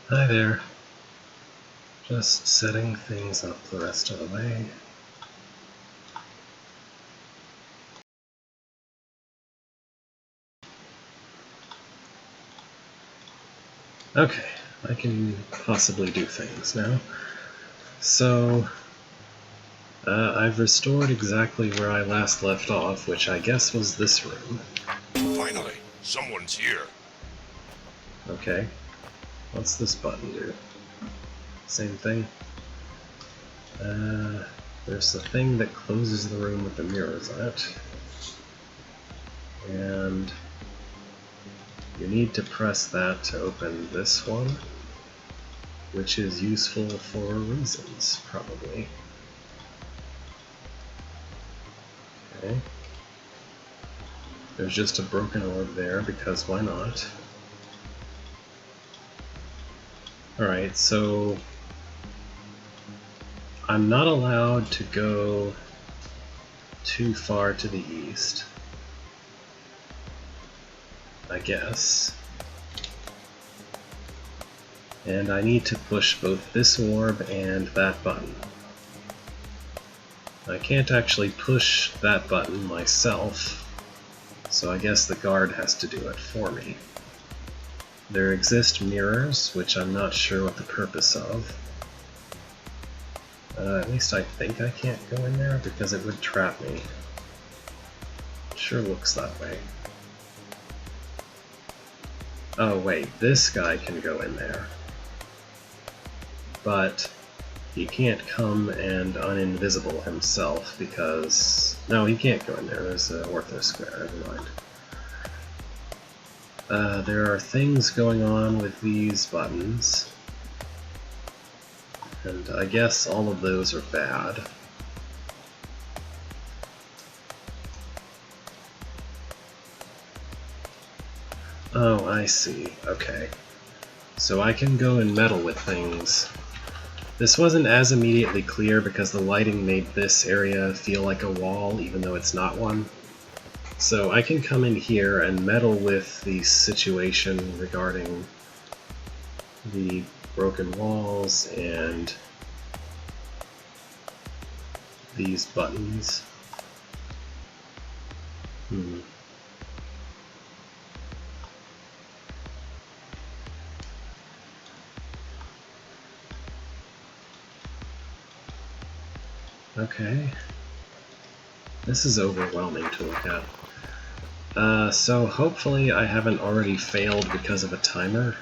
Hi there. Just setting things up the rest of the way. Okay, I can possibly do things now. So, I've restored exactly where I last left off, which I guess was this room. Finally, someone's here. Okay. What's this button do? Same thing. There's the thing that closes the room with the mirrors on it. And you need to press that to open this one, which is useful for reasons, probably. Okay. There's just a broken orb there, because why not? Alright, so I'm not allowed to go too far to the east, I guess. And I need to push both this orb and that button. I can't actually push that button myself, so I guess the guard has to do it for me. There exist mirrors, which I'm not sure what the purpose of. At least I think I can't go in there, because it would trap me. It sure looks that way. Oh wait, this guy can go in there. But he can't come and uninvisible himself, because... No, he can't go in there. There's an ortho square, never mind. There are things going on with these buttons, and I guess all of those are bad. Oh, I see. Okay. So I can go and meddle with things. This wasn't as immediately clear because the lighting made this area feel like a wall, even though it's not one. So I can come in here and meddle with the situation regarding the broken walls and these buttons. Okay. This is overwhelming to look at. So hopefully I haven't already failed because of a timer.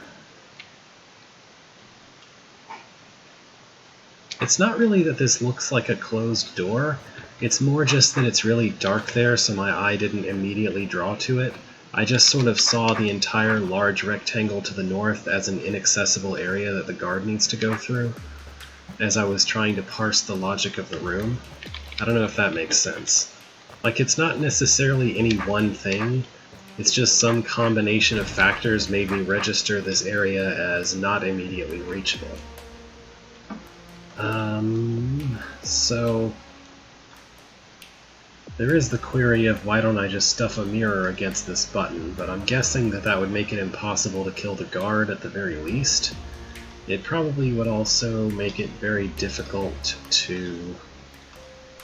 It's not really that this looks like a closed door, it's more just that it's really dark there, so my eye didn't immediately draw to it. I just sort of saw the entire large rectangle to the north as an inaccessible area that the guard needs to go through, as I was trying to parse the logic of the room. I don't know if that makes sense. Like, it's not necessarily any one thing, it's just some combination of factors made me register this area as not immediately reachable. So there is the query of why don't I just stuff a mirror against this button, but I'm guessing that that would make it impossible to kill the guard at the very least. It probably would also make it very difficult to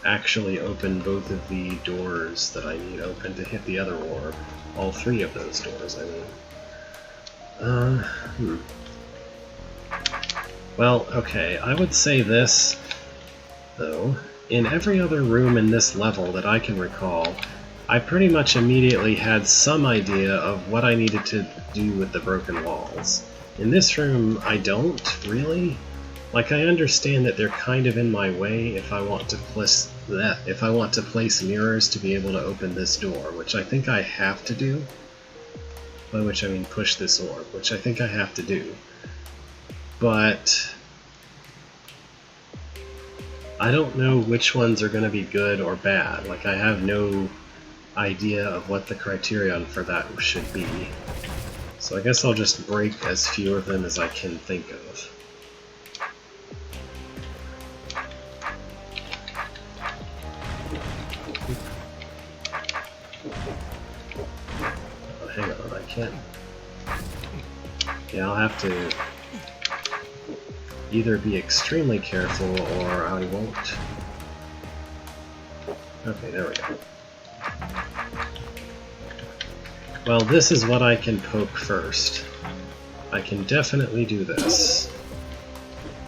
actually open both of the doors that I need open to hit the other orb. All three of those doors, I mean. Well, okay, I would say this, though. In every other room in this level that I can recall, I pretty much immediately had some idea of what I needed to do with the broken walls. In this room, I don't, really. Like, I understand that they're kind of in my way if I want to place mirrors to be able to open this door, which I think I have to do. By which I mean push this orb, which I think I have to do. But I don't know which ones are going to be good or bad. Like, I have no idea of what the criterion for that should be. So I guess I'll just break as few of them as I can think of. Oh, hang on, I can't... Yeah, I'll have to either be extremely careful or I won't. Okay, there we go. Well, this is what I can poke first. I can definitely do this.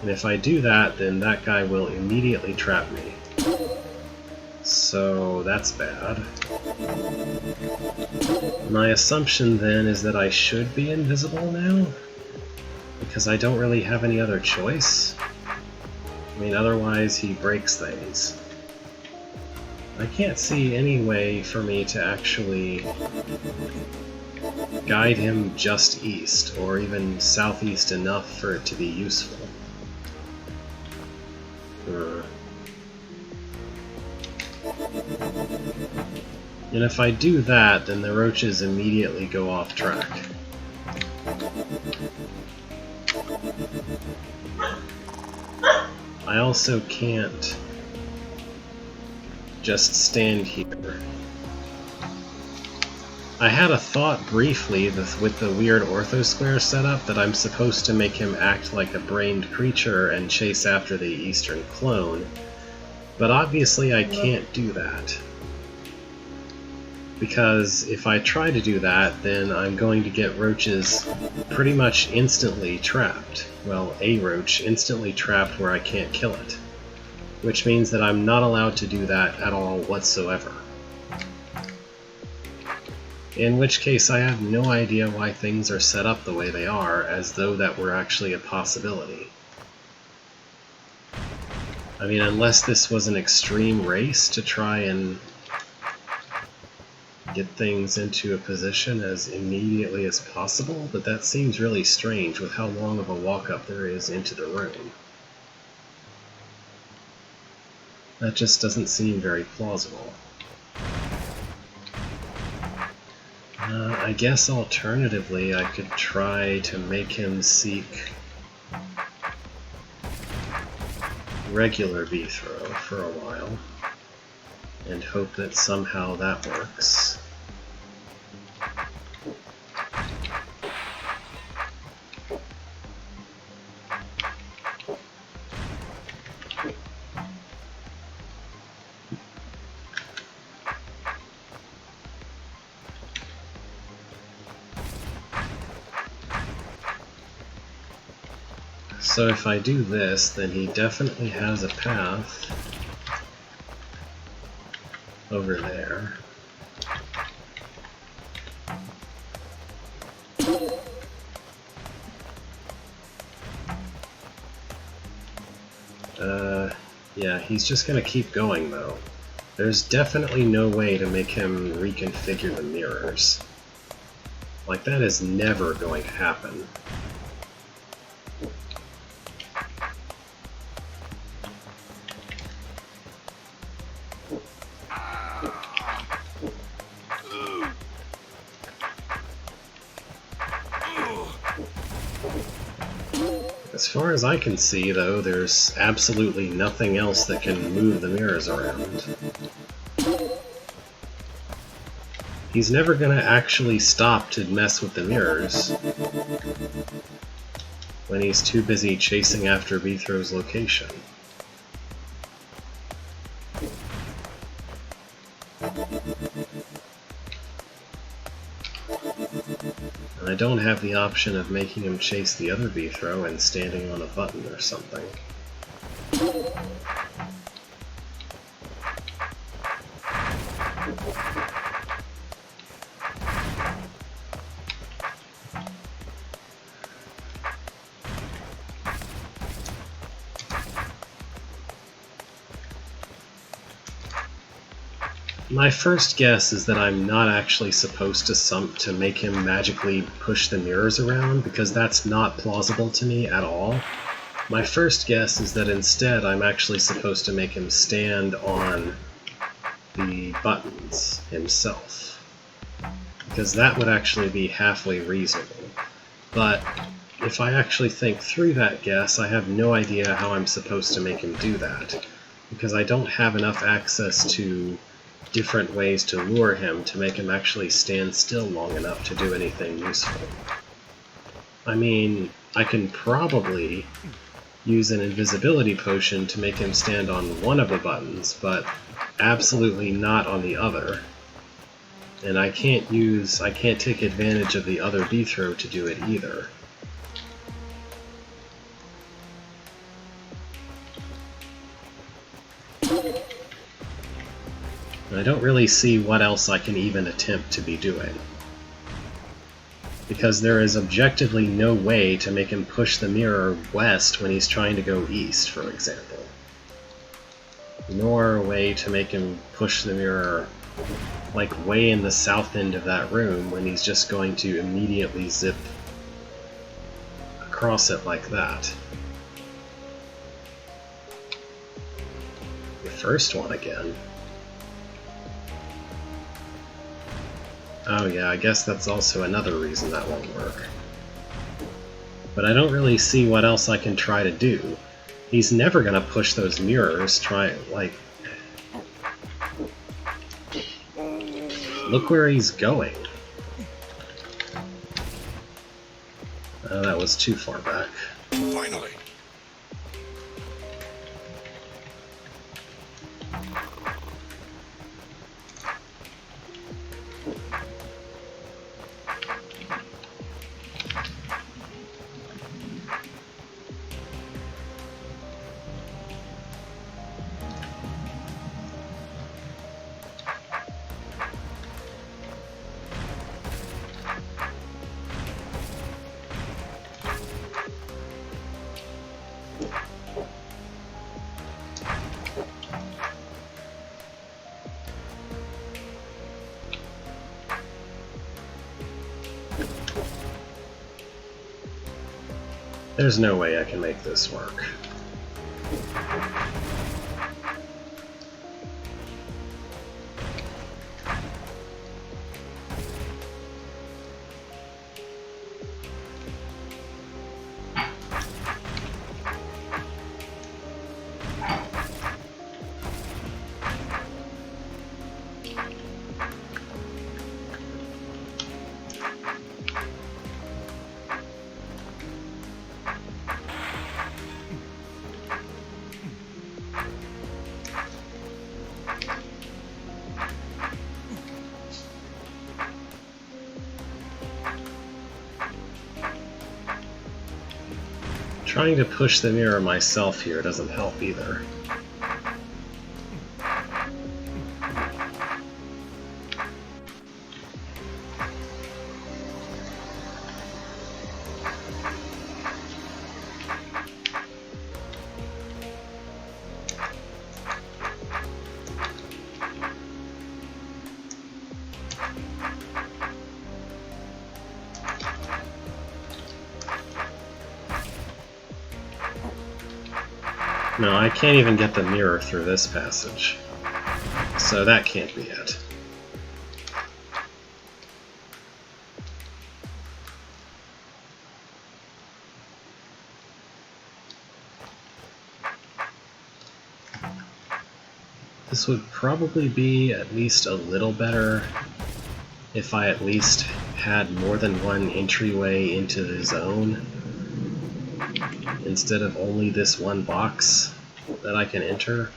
And if I do that, then that guy will immediately trap me. So that's bad. My assumption then is that I should be invisible now, because I don't really have any other choice. I mean, otherwise he breaks things. I can't see any way for me to actually guide him just east, or even southeast enough for it to be useful. And if I do that, then the roaches immediately go off track. I also can't just stand here. I had a thought briefly with the weird orthosquare setup that I'm supposed to make him act like a brained creature and chase after the eastern clone, but obviously I can't do that. Because if I try to do that, then I'm going to get roaches pretty much instantly trapped. Well, a roach instantly trapped where I can't kill it. Which means that I'm not allowed to do that at all whatsoever. In which case I have no idea why things are set up the way they are, as though that were actually a possibility. I mean, unless this was an extreme race to try and get things into a position as immediately as possible, but that seems really strange with how long of a walk-up there is into the room. That just doesn't seem very plausible. I guess alternatively I could try to make him seek regular B-throw for a while, and hope that somehow that works. So if I do this, then he definitely has a path over there. Yeah, he's just gonna keep going though. There's definitely no way to make him reconfigure the mirrors. Like, that is never going to happen. As far as I can see, though, there's absolutely nothing else that can move the mirrors around. He's never gonna actually stop to mess with the mirrors when he's too busy chasing after Beethrow's location. And I don't have the option of making him chase the other Beethrow and standing on a button or something. My first guess is that I'm not actually supposed to make him magically push the mirrors around, because that's not plausible to me at all. My first guess is that instead I'm actually supposed to make him stand on the buttons himself, because that would actually be halfway reasonable. But if I actually think through that guess, I have no idea how I'm supposed to make him do that, because I don't have enough access to different ways to lure him to make him actually stand still long enough to do anything useful. I mean, I can probably use an invisibility potion to make him stand on one of the buttons, but absolutely not on the other. And I can't take advantage of the other B throw to do it either. And I don't really see what else I can even attempt to be doing. Because there is objectively no way to make him push the mirror west when he's trying to go east, for example. Nor a way to make him push the mirror like way in the south end of that room when he's just going to immediately zip across it like that. The first one again. Oh yeah, I guess that's also another reason that won't work. But I don't really see what else I can try to do. He's never gonna push those mirrors, look where he's going. Oh, that was too far back. Finally. There's no way I can make this work. Trying to push the mirror myself here doesn't help either. No, I can't even get the mirror through this passage. So that can't be it. This would probably be at least a little better if I at least had more than one entryway into the zone, instead of only this one box that I can enter,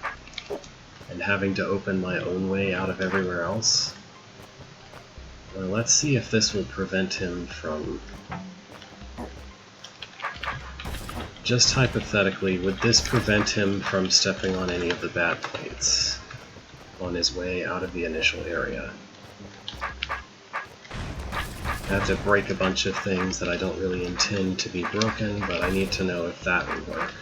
and having to open my own way out of everywhere else. Well, let's see if this will prevent him from... Just hypothetically, would this prevent him from stepping on any of the bad plates on his way out of the initial area? I have to break a bunch of things that I don't really intend to be broken, but I need to know if that would work.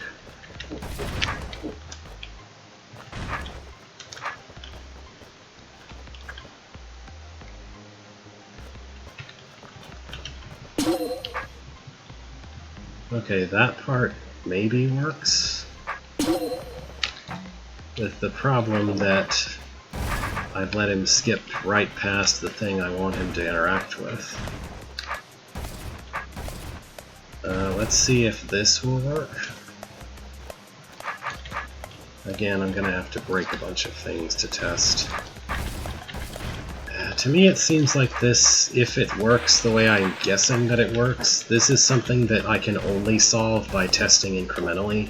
Okay, that part maybe works, with the problem that I've let him skip right past the thing I want him to interact with. Let's see if this will work. Again, I'm gonna have to break a bunch of things to test that. To me it seems like this, if it works the way I'm guessing that it works, this is something that I can only solve by testing incrementally.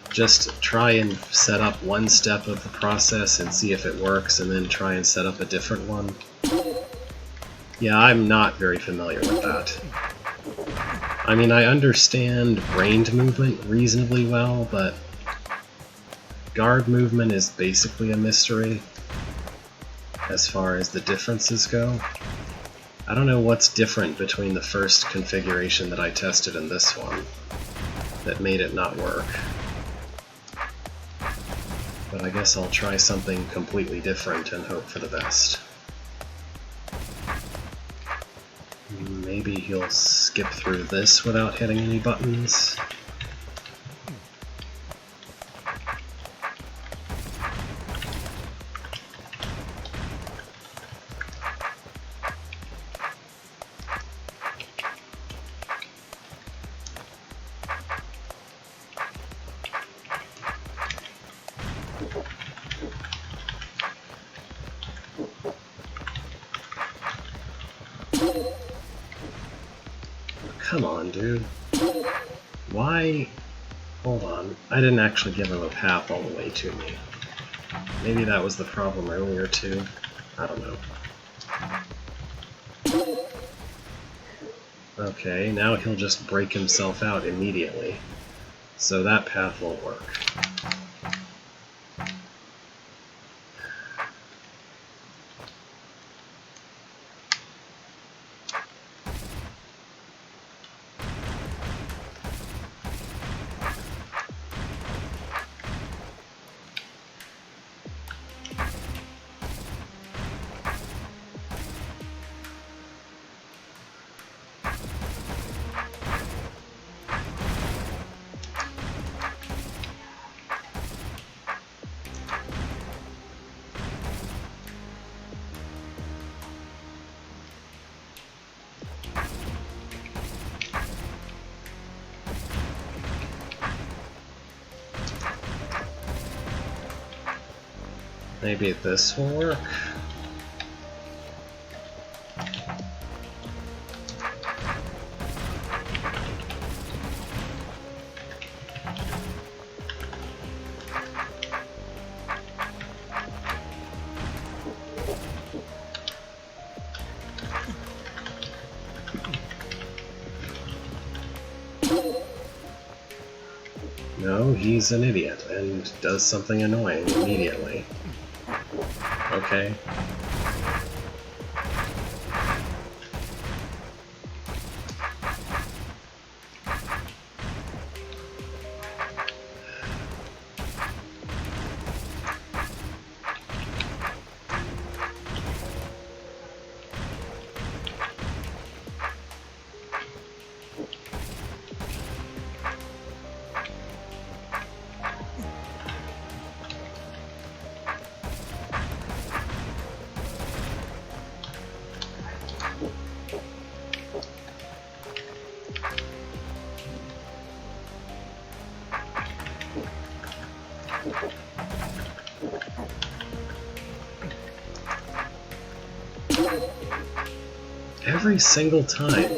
Just try and set up one step of the process and see if it works, and then try and set up a different one. Yeah, I'm not very familiar with that. I mean, I understand range movement reasonably well, but guard movement is basically a mystery as far as the differences go. I don't know what's different between the first configuration that I tested and this one that made it not work. But I guess I'll try something completely different and hope for the best. Maybe he'll skip through this without hitting any buttons. Come on, dude. Why? Hold on. I didn't actually give him a path all the way to me. Maybe that was the problem earlier, too. I don't know. Okay, now he'll just break himself out immediately. So that path won't work. Maybe this will work? No, he's an idiot and does something annoying immediately. Okay. Every single time.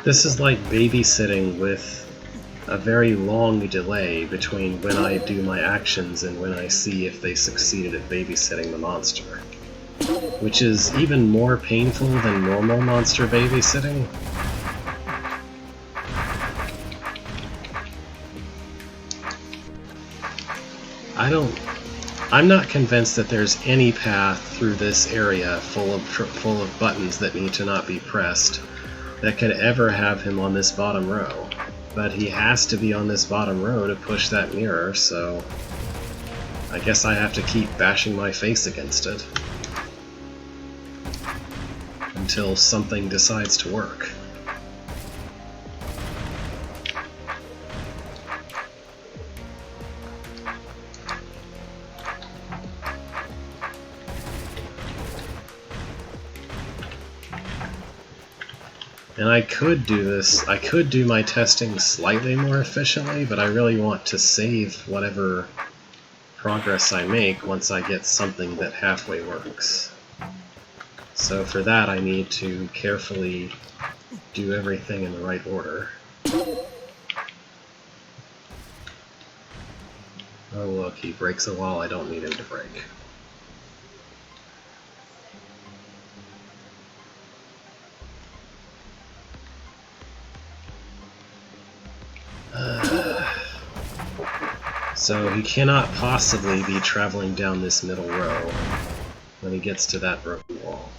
This is like babysitting with a very long delay between when I do my actions and when I see if they succeeded at babysitting the monster. Which is even more painful than normal monster babysitting. I'm not convinced that there's any path through this area full of buttons that need to not be pressed that could ever have him on this bottom row. But he has to be on this bottom row to push that mirror, so I guess I have to keep bashing my face against it. until something decides to work. And I could do this, I could do my testing slightly more efficiently, but I really want to save whatever progress I make once I get something that halfway works. So for that I need to carefully do everything in the right order. Oh look, he breaks a wall I don't need him to break. So he cannot possibly be traveling down this middle row when he gets to that broken wall.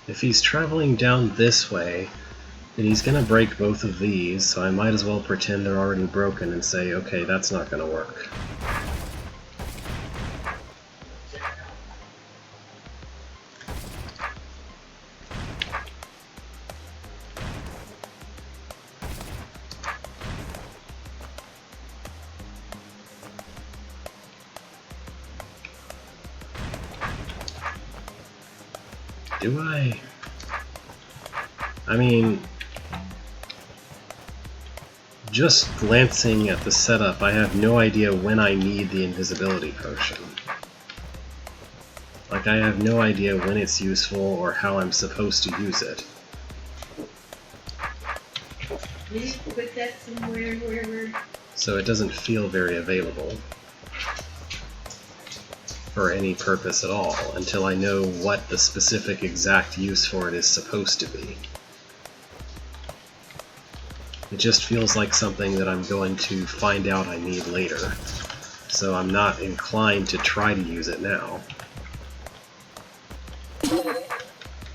If he's traveling down this way, then he's going to break both of these, so I might as well pretend they're already broken and say, okay, that's not going to work. Do I? I mean, just glancing at the setup, I have no idea when I need the invisibility potion. Like, I have no idea when it's useful or how I'm supposed to use it. Maybe put that somewhere where... So it doesn't feel very available for any purpose at all until I know what the specific exact use for it is supposed to be. It just feels like something that I'm going to find out I need later, so I'm not inclined to try to use it now.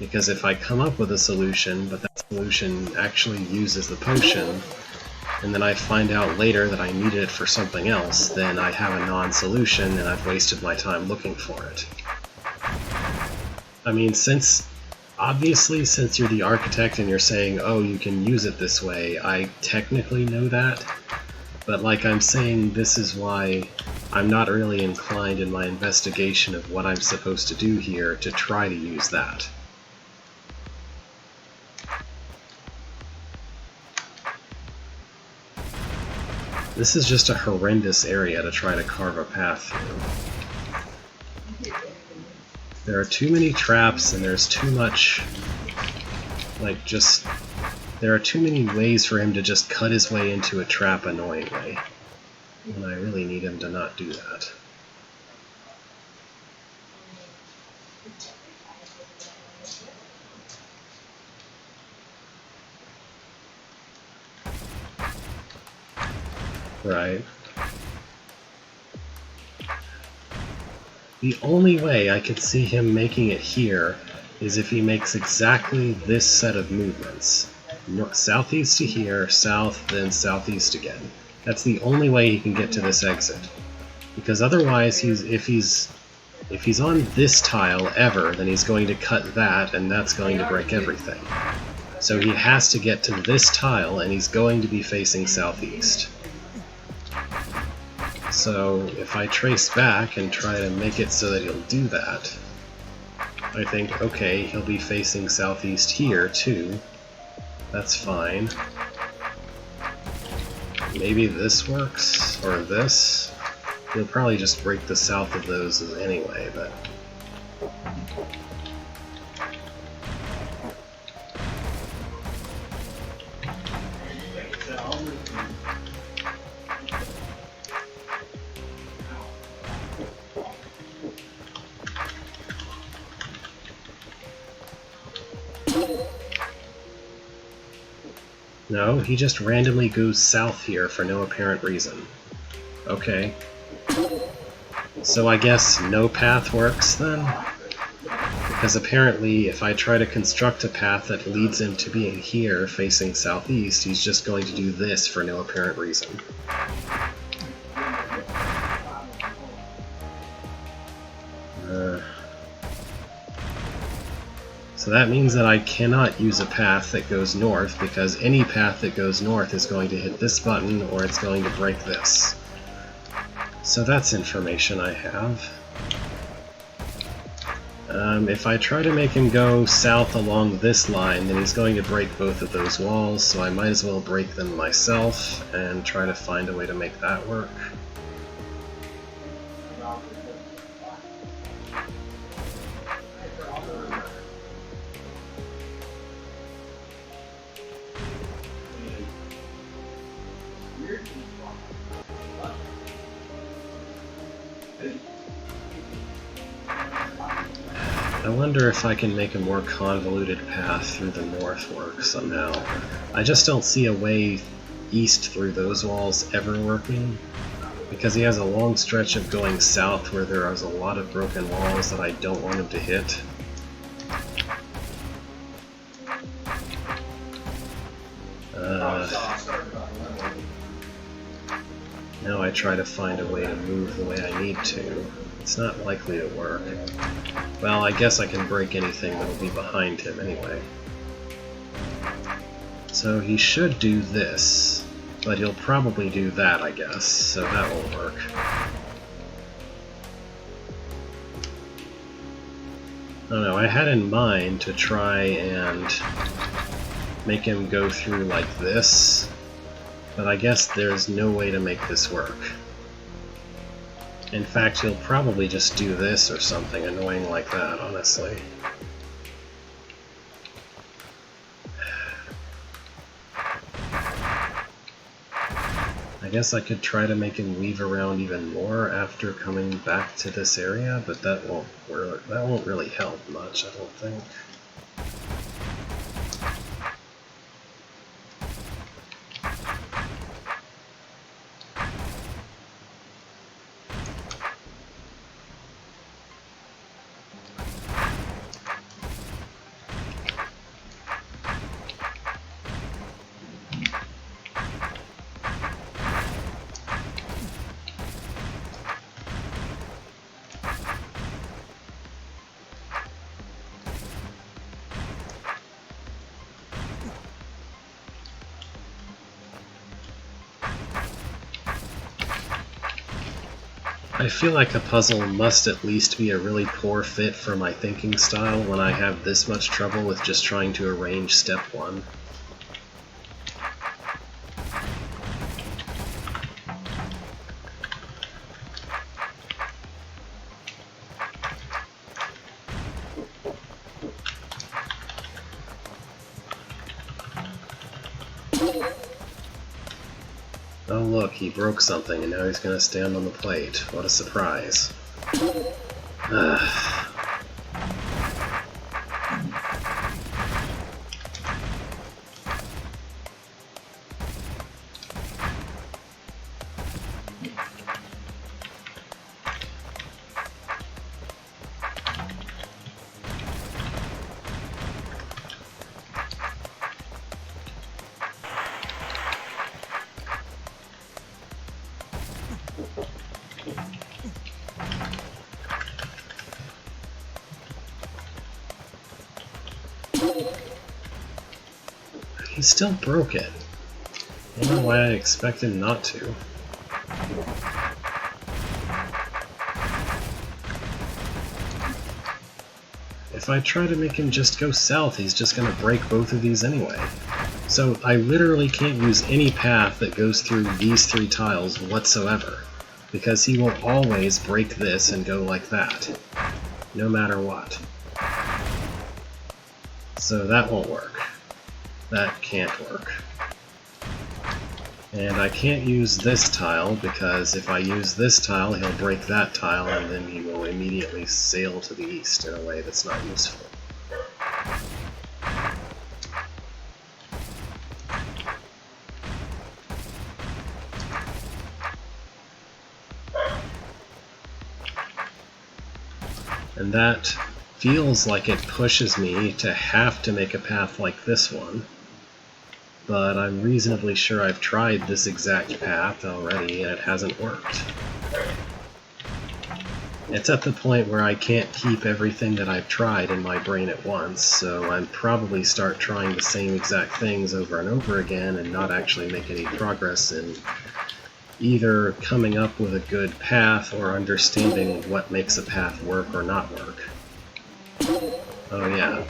Because if I come up with a solution, but that solution actually uses the potion, and then I find out later that I needed it for something else, then I have a non-solution and I've wasted my time looking for it. I mean, obviously, since you're the architect and you're saying, oh, you can use it this way, I technically know that, but like I'm saying, this is why I'm not really inclined in my investigation of what I'm supposed to do here to try to use that. This is just a horrendous area to try to carve a path through. There are too many traps and there's too much, there are too many ways for him to just cut his way into a trap annoyingly. And I really need him to not do that. Right. The only way I could see him making it here is if he makes exactly this set of movements. Southeast to here, south, then southeast again. That's the only way he can get to this exit. Because otherwise, if he's on this tile ever, then he's going to cut that, and that's going to break everything. So he has to get to this tile, and he's going to be facing southeast. So if I trace back and try to make it so that he'll do that, I think, okay, he'll be facing southeast here too. That's fine. Maybe this works, or this. He'll probably just break the south of those anyway, but... No, he just randomly goes south here for no apparent reason. Okay. So I guess no path works then? Because apparently if I try to construct a path that leads him to being here, facing southeast, he's just going to do this for no apparent reason. So that means that I cannot use a path that goes north, because any path that goes north is going to hit this button or it's going to break this. So that's information I have. If I try to make him go south along this line, then he's going to break both of those walls, so I might as well break them myself and try to find a way to make that work. I wonder if I can make a more convoluted path through the north work somehow. I just don't see a way east through those walls ever working, because he has a long stretch of going south where there is a lot of broken walls that I don't want him to hit. Now I try to find a way to move the way I need to. It's not likely to work. Well, I guess I can break anything that'll be behind him anyway. So he should do this, but he'll probably do that, I guess, so that won't work. I don't know, I had in mind to try and make him go through like this, but I guess there's no way to make this work. In fact, he'll probably just do this or something annoying like that, honestly. I guess I could try to make him weave around even more after coming back to this area, but that won't really help much, I don't think. I feel like a puzzle must at least be a really poor fit for my thinking style when I have this much trouble with just trying to arrange step one. Oh look, he broke something and now he's gonna stand on the plate. What a surprise. He still broke it. I don't know why I expect him not to. If I try to make him just go south, he's just gonna break both of these anyway. So I literally can't use any path that goes through these three tiles whatsoever, because he will always break this and go like that, no matter what. So that won't work. That can't work. And I can't use this tile, because if I use this tile, he'll break that tile, and then he will immediately sail to the east in a way that's not useful. And that feels like it pushes me to have to make a path like this one. But I'm reasonably sure I've tried this exact path already and it hasn't worked. It's at the point where I can't keep everything that I've tried in my brain at once, so I'd probably start trying the same exact things over and over again and not actually make any progress in either coming up with a good path or understanding what makes a path work or not work. Oh yeah.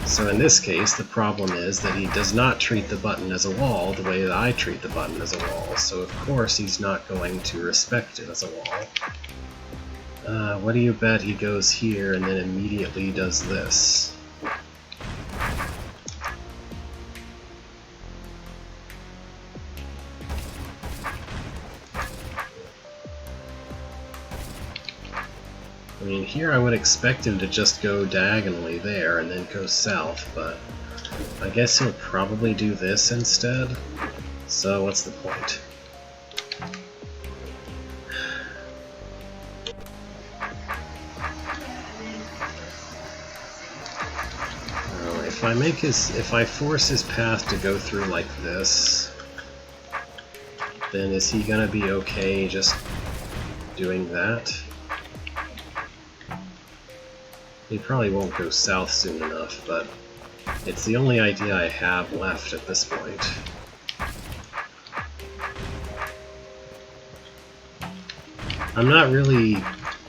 So in this case, the problem is that he does not treat the button as a wall the way that I treat the button as a wall, so of course he's not going to respect it as a wall. What do you bet he goes here and then immediately does this? I mean, here I would expect him to just go diagonally there and then go south, but I guess he'll probably do this instead. So what's the point? If I force his path to go through like this, then is he gonna be okay just doing that? He probably won't go south soon enough, but it's the only idea I have left at this point.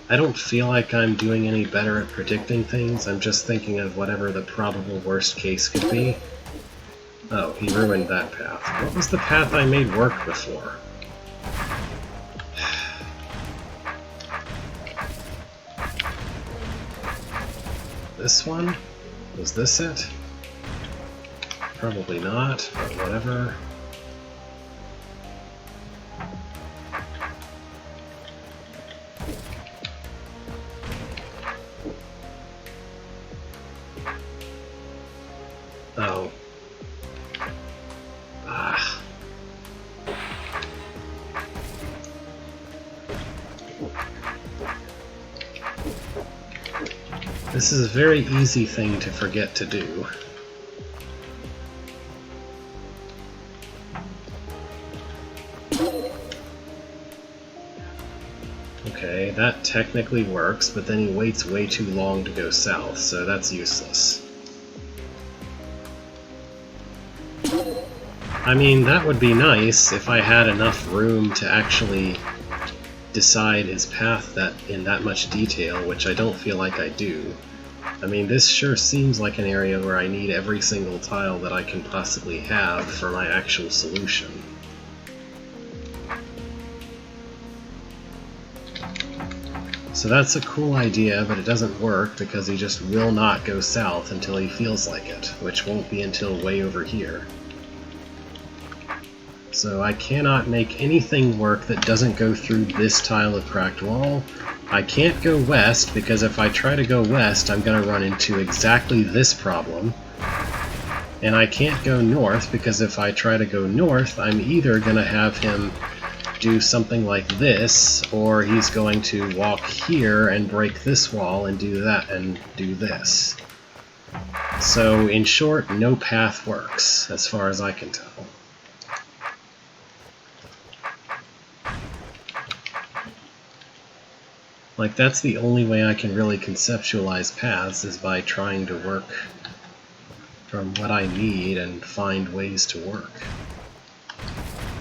I don't feel like I'm doing any better at predicting things. I'm just thinking of whatever the probable worst case could be. Oh, he ruined that path. What was the path I made work before? This one? Was this it? Probably not, but whatever. Oh. Ah. This is a very easy thing to forget to do. Okay, that technically works, but then he waits way too long to go south, so that's useless. I mean, that would be nice if I had enough room to actually decide his path in that much detail, which I don't feel like I do. I mean, this sure seems like an area where I need every single tile that I can possibly have for my actual solution. So that's a cool idea, but it doesn't work because he just will not go south until he feels like it, which won't be until way over here. So I cannot make anything work that doesn't go through this tile of cracked wall. I can't go west, because if I try to go west, I'm going to run into exactly this problem. And I can't go north, because if I try to go north, I'm either going to have him do something like this, or he's going to walk here and break this wall and do that and do this. So, in short, no path works, as far as I can tell. Like, that's the only way I can really conceptualize paths, is by trying to work from what I need and find ways to work.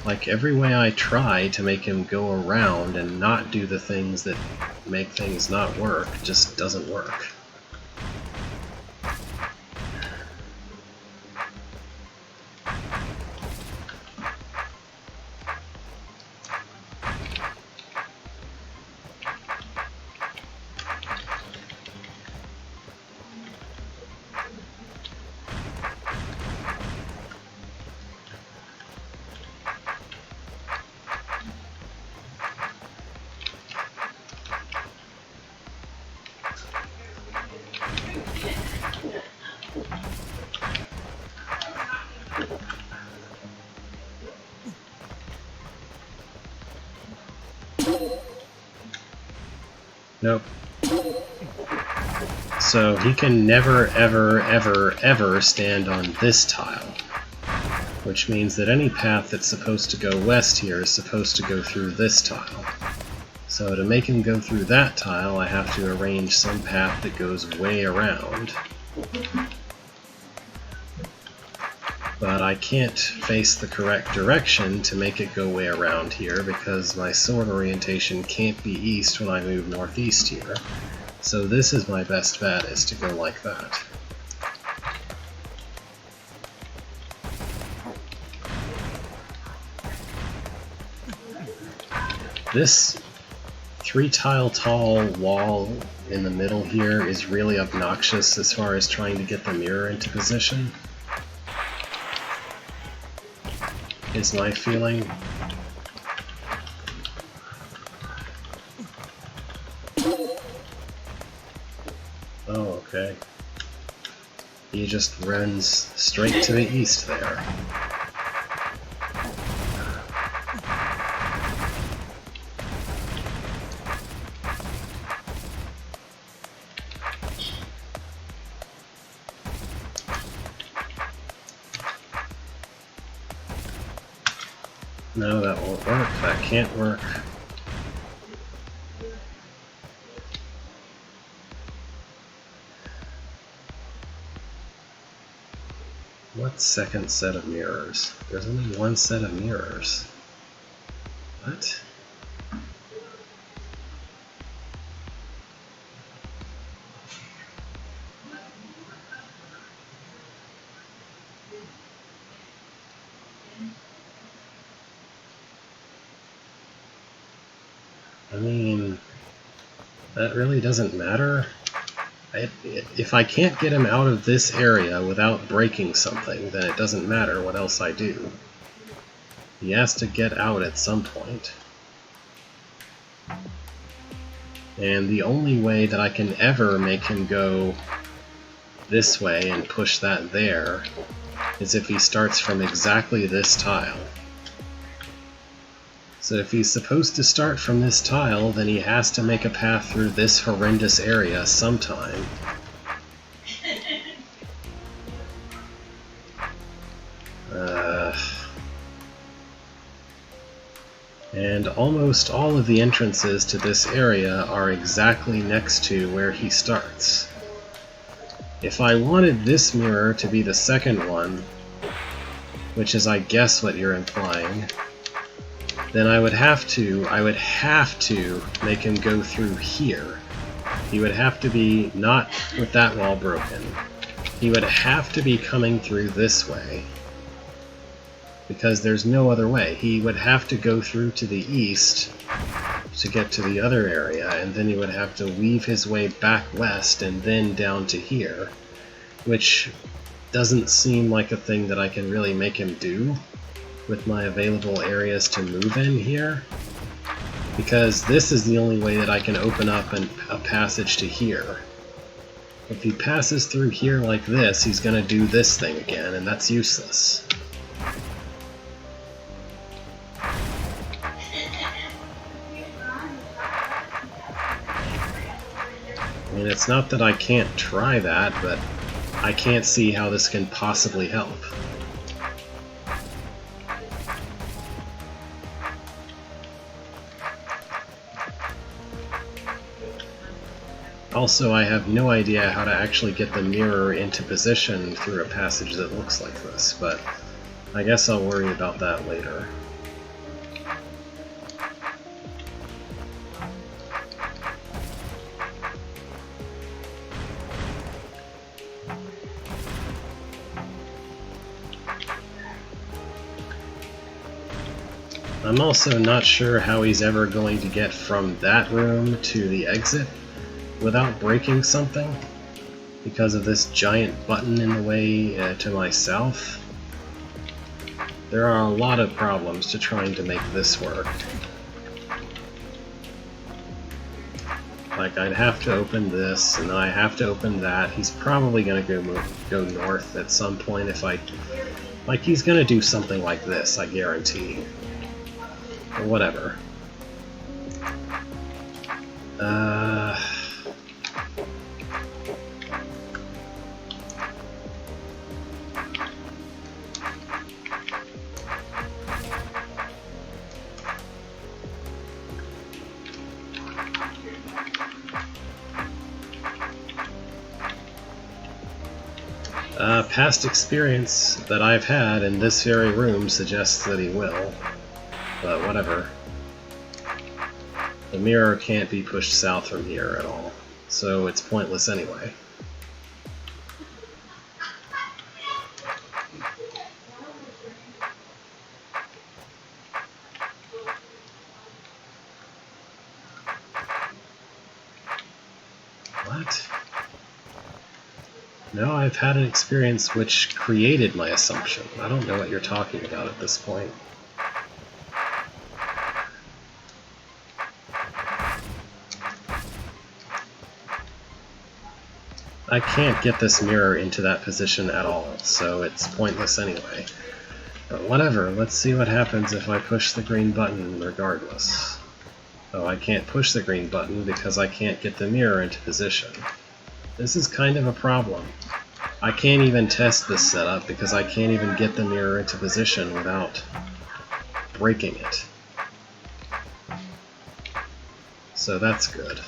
Like, every way I try to make him go around and not do the things that make things not work just doesn't work. Nope. So he can never, ever, ever, ever stand on this tile, which means that any path that's supposed to go west here is supposed to go through this tile. So to make him go through that tile, I have to arrange some path that goes way around. But I can't face the correct direction to make it go way around here because my sword orientation can't be east when I move northeast here. So this is my best bet, is to go like that. This 3-tile tall wall in the middle here is really obnoxious as far as trying to get the mirror into position, is my feeling. Oh, okay. He just runs straight to the east there. No, that won't work. That can't work. What second set of mirrors? There's only one set of mirrors. What? I mean, that really doesn't matter. If I can't get him out of this area without breaking something, then it doesn't matter what else I do. He has to get out at some point. And the only way that I can ever make him go this way and push that there is if he starts from exactly this tile. So if he's supposed to start from this tile, then he has to make a path through this horrendous area sometime. And almost all of the entrances to this area are exactly next to where he starts. If I wanted this mirror to be the second one, which is I guess what you're implying, then I would have to make him go through here. He would have to be not with that wall broken. He would have to be coming through this way, because there's no other way. He would have to go through to the east to get to the other area, and then he would have to weave his way back west and then down to here, which doesn't seem like a thing that I can really make him do with my available areas to move in here, because this is the only way that I can open up a passage to here. If he passes through here like this, he's going to do this thing again, and that's useless. I mean, it's not that I can't try that, but I can't see how this can possibly help. Also, I have no idea how to actually get the mirror into position through a passage that looks like this, but I guess I'll worry about that later. I'm also not sure how he's ever going to get from that room to the exit without breaking something, because of this giant button in the way to my south. There are a lot of problems to trying to make this work. Like, I'd have to open this, and then I have to open that. He's probably going to go north at some point if I... Like, he's going to do something like this, I guarantee. Or whatever. Past experience that I've had in this very room suggests that he will, but whatever. The mirror can't be pushed south from here at all, so it's pointless anyway. What? No, I've had an experience which created my assumption. I don't know what you're talking about at this point. I can't get this mirror into that position at all, so it's pointless anyway. But whatever, let's see what happens if I push the green button regardless. Oh, I can't push the green button because I can't get the mirror into position. This is kind of a problem. I can't even test this setup because I can't even get the mirror into position without breaking it. So that's good.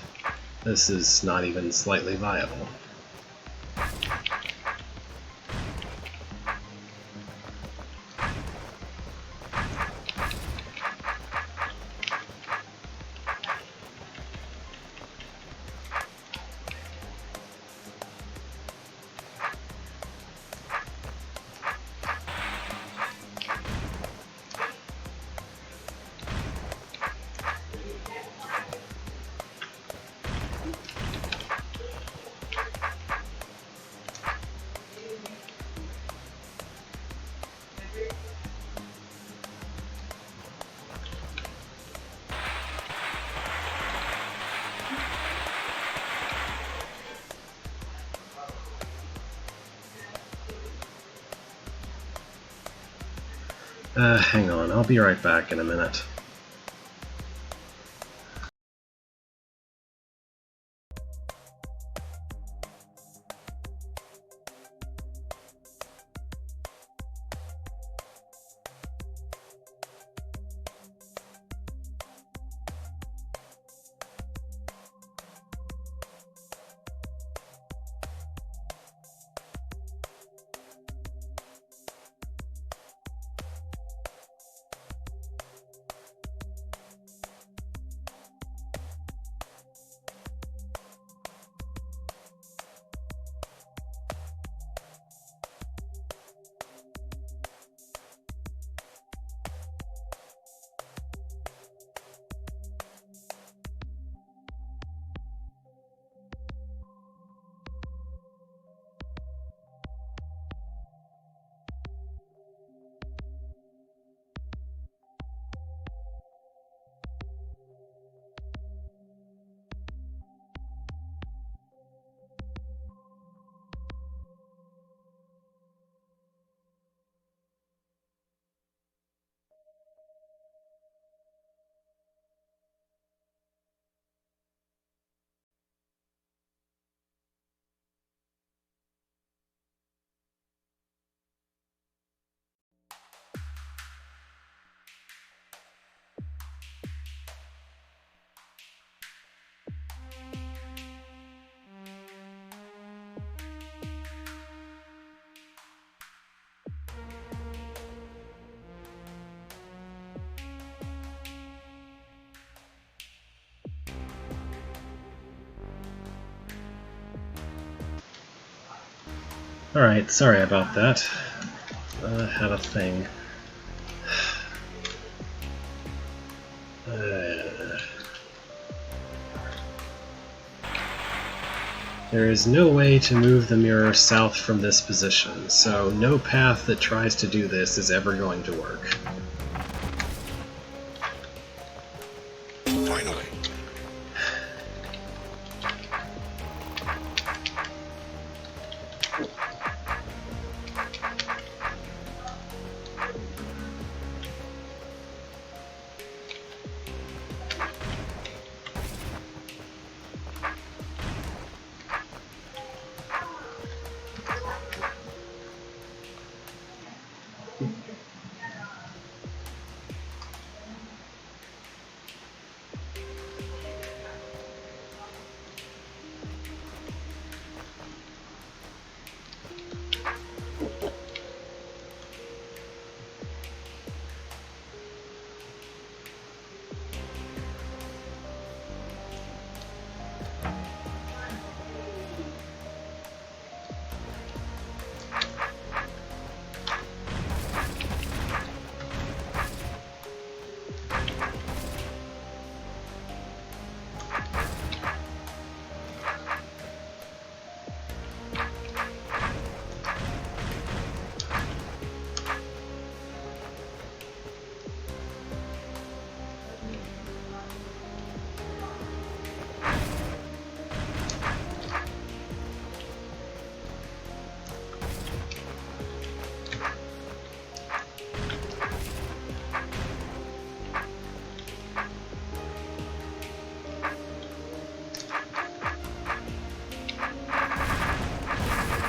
This is not even slightly viable. Hang on, I'll be right back in a minute. Alright, sorry about that. I had a thing. There is no way to move the mirror south from this position, so no path that tries to do this is ever going to work. Finally.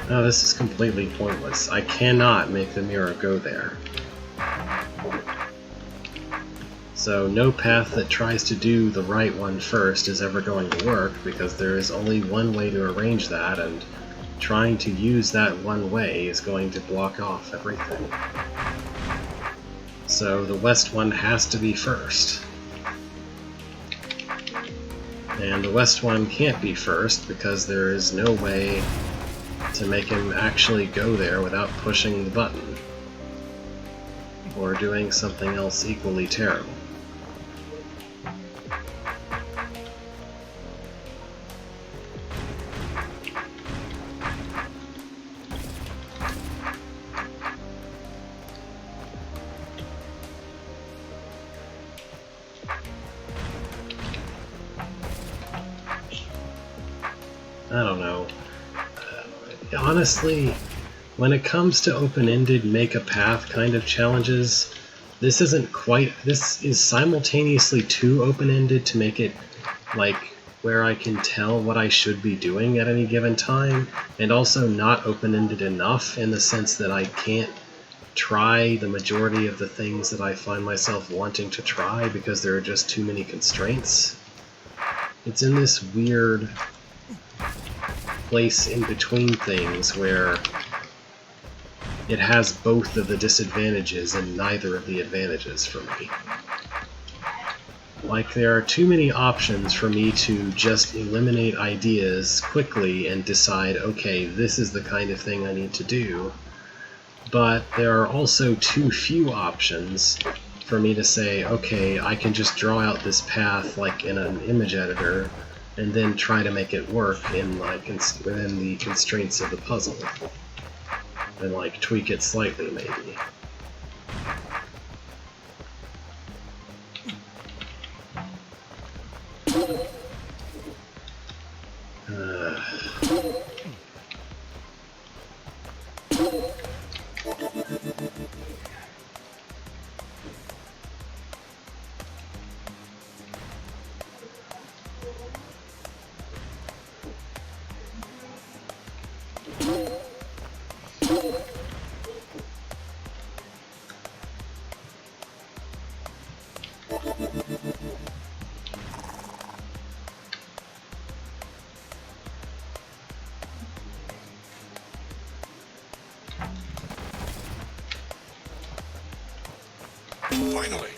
Oh, this is completely pointless. I cannot make the mirror go there. So no path that tries to do the right one first is ever going to work, because there is only one way to arrange that, and trying to use that one way is going to block off everything. So the west one has to be first. And the west one can't be first because there is no way to make him actually go there without pushing the button, or doing something else equally terrible. I don't know. Honestly, when it comes to open-ended make a path kind of challenges, this is simultaneously too open-ended to make it like where I can tell what I should be doing at any given time, and also not open-ended enough in the sense that I can't try the majority of the things that I find myself wanting to try because there are just too many constraints. It's in this weird place in between things where it has both of the disadvantages and neither of the advantages for me. Like, there are too many options for me to just eliminate ideas quickly and decide, okay, this is the kind of thing I need to do, but there are also too few options for me to say, okay, I can just draw out this path like in an image editor and then try to make it work in within the constraints of the puzzle, and like tweak it slightly maybe. Finally.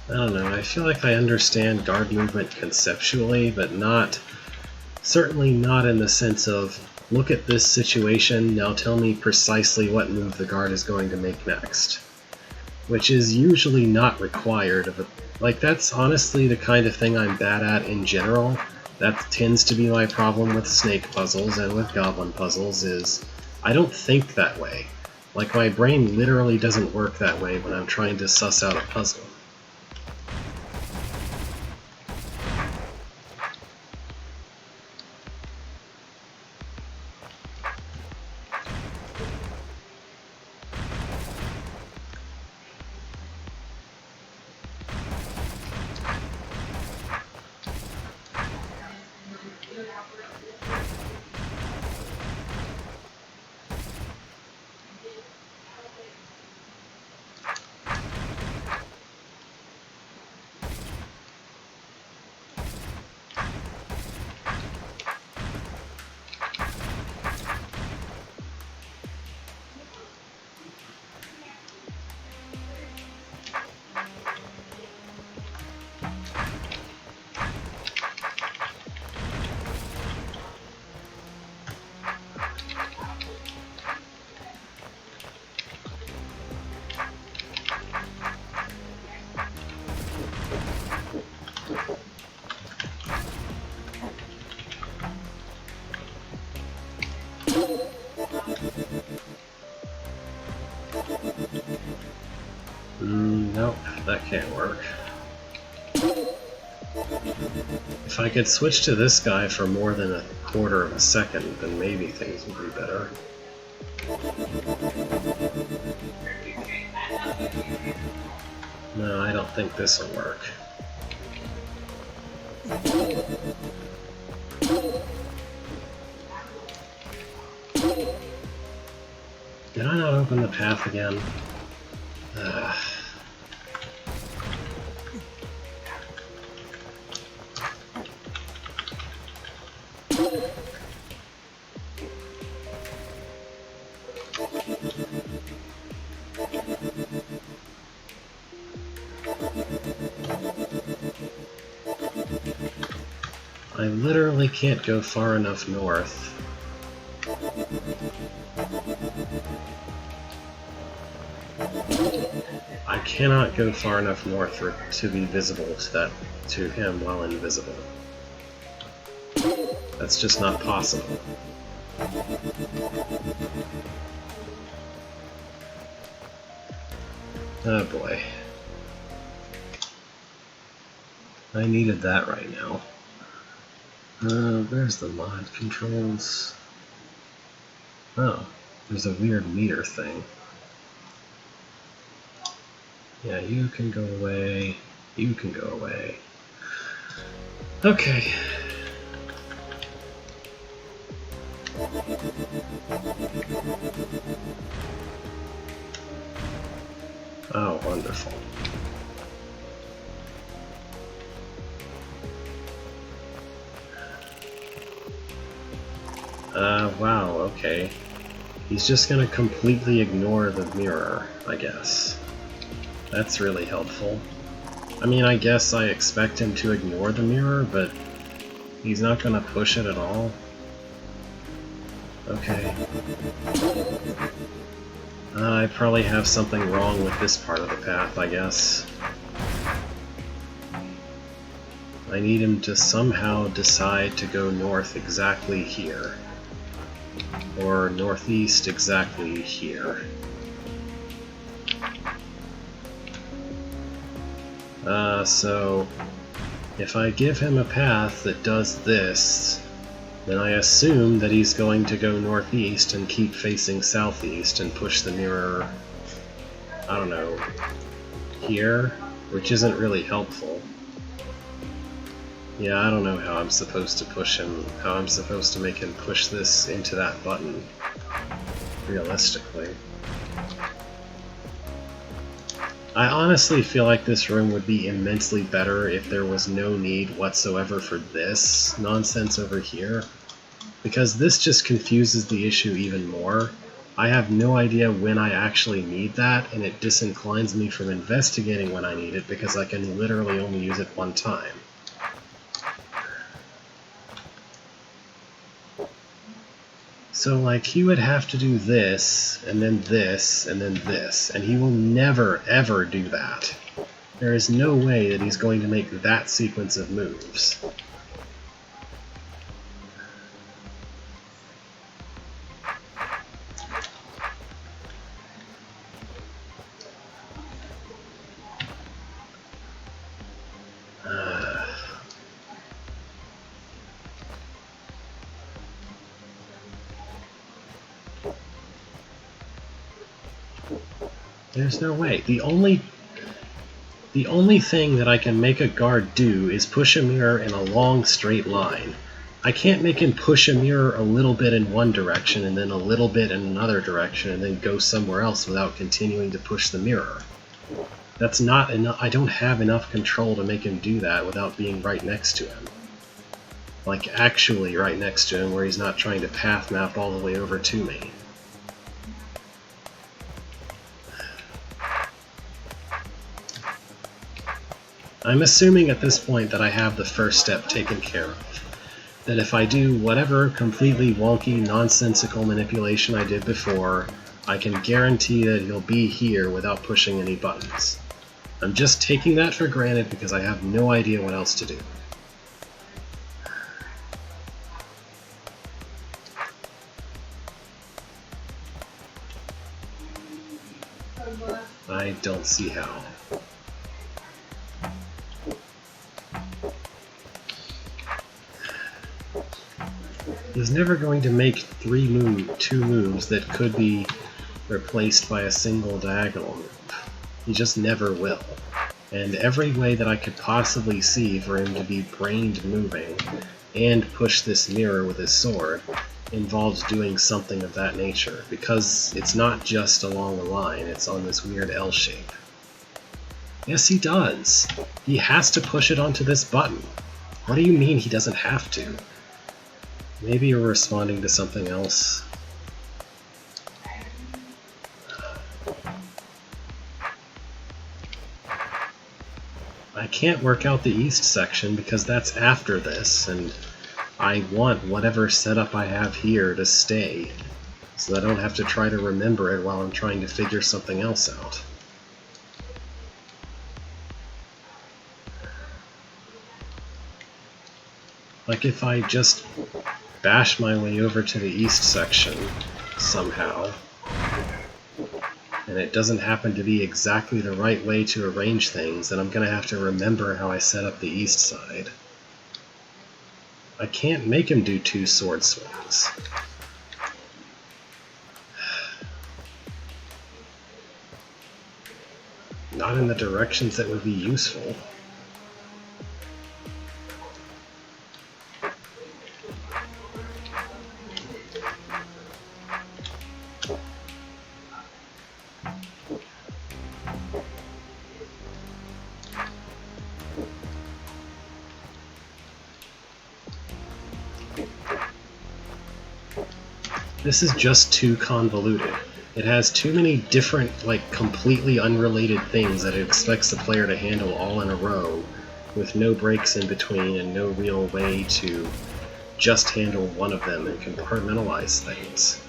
I don't know, I feel like I understand guard movement conceptually, but certainly not in the sense of, look at this situation, now tell me precisely what move the guard is going to make next. Which is usually not required of like, that's honestly the kind of thing I'm bad at in general. That tends to be my problem with snake puzzles and with goblin puzzles, is I don't think that way. Like, my brain literally doesn't work that way when I'm trying to suss out a puzzle. If I could switch to this guy for more than a quarter of a second, then maybe things would be better. No, I don't think this will work. Did I not open the path again? Ugh. I literally can't go far enough north. I cannot go far enough north for to be visible to him while invisible. That's just not possible. Oh boy. I needed that right now. Where's the mod controls? Oh, there's a weird meter thing. Yeah, you can go away. You can go away. Okay. Oh, wonderful. Wow, okay. He's just gonna completely ignore the mirror, I guess. That's really helpful. I mean, I guess I expect him to ignore the mirror, but he's not gonna push it at all. Okay. I probably have something wrong with this part of the path, I guess. I need him to somehow decide to go north exactly here. Or northeast exactly here. So if I give him a path that does this, then I assume that he's going to go northeast and keep facing southeast and push the mirror, I don't know, here, which isn't really helpful. Yeah, I don't know how I'm supposed to push him, how I'm supposed to make him push this into that button, realistically. I honestly feel like this room would be immensely better if there was no need whatsoever for this nonsense over here, because this just confuses the issue even more. I have no idea when I actually need that, and it disinclines me from investigating when I need it because I can literally only use it one time. So, like, he would have to do this, and then this, and then this, and he will never, ever do that. There is no way that he's going to make that sequence of moves. There's no way. The only thing that I can make a guard do is push a mirror in a long straight line. I can't make him push a mirror a little bit in one direction and then a little bit in another direction and then go somewhere else without continuing to push the mirror. That's not enough. I don't have enough control to make him do that without being right next to him. Like, actually right next to him, where he's not trying to path map all the way over to me. I'm assuming at this point that I have the first step taken care of. That if I do whatever completely wonky, nonsensical manipulation I did before, I can guarantee that he'll be here without pushing any buttons. I'm just taking that for granted because I have no idea what else to do. I don't see how. He's never going to make two moves that could be replaced by a single diagonal move. He just never will. And every way that I could possibly see for him to be brained moving and push this mirror with his sword involves doing something of that nature, because it's not just along the line, it's on this weird L shape. Yes, he does. He has to push it onto this button. What do you mean he doesn't have to? Maybe you're responding to something else. I can't work out the east section because that's after this, and I want whatever setup I have here to stay, so that I don't have to try to remember it while I'm trying to figure something else out. Like if I just bash my way over to the east section somehow, and it doesn't happen to be exactly the right way to arrange things, then I'm going to have to remember how I set up the east side. I can't make him do 2 sword swings. Not in the directions that would be useful. This is just too convoluted. It has too many different, like, completely unrelated things that it expects the player to handle all in a row, with no breaks in between and no real way to just handle one of them and compartmentalize things.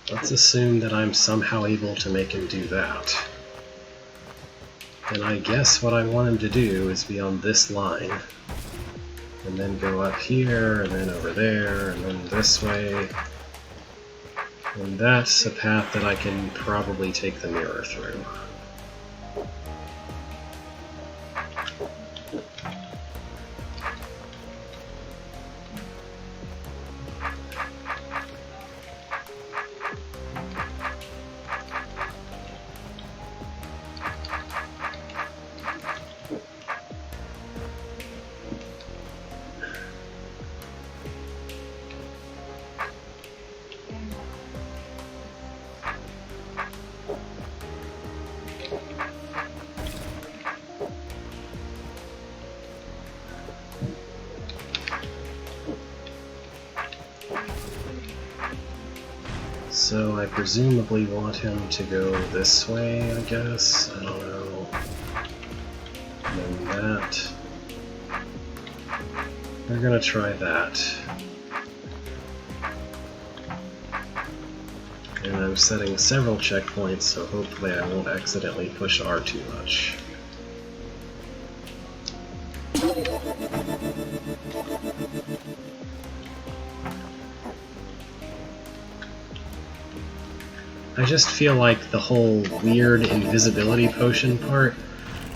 Let's assume that I'm somehow able to make him do that. And I guess what I want him to do is be on this line, and then go up here, and then over there, and then this way. And that's a path that I can probably take the mirror through. So I presumably want him to go this way, I guess. I don't know. And then that. We're gonna try that. And I'm setting several checkpoints, so hopefully I won't accidentally push R too much. I just feel like the whole weird invisibility potion part,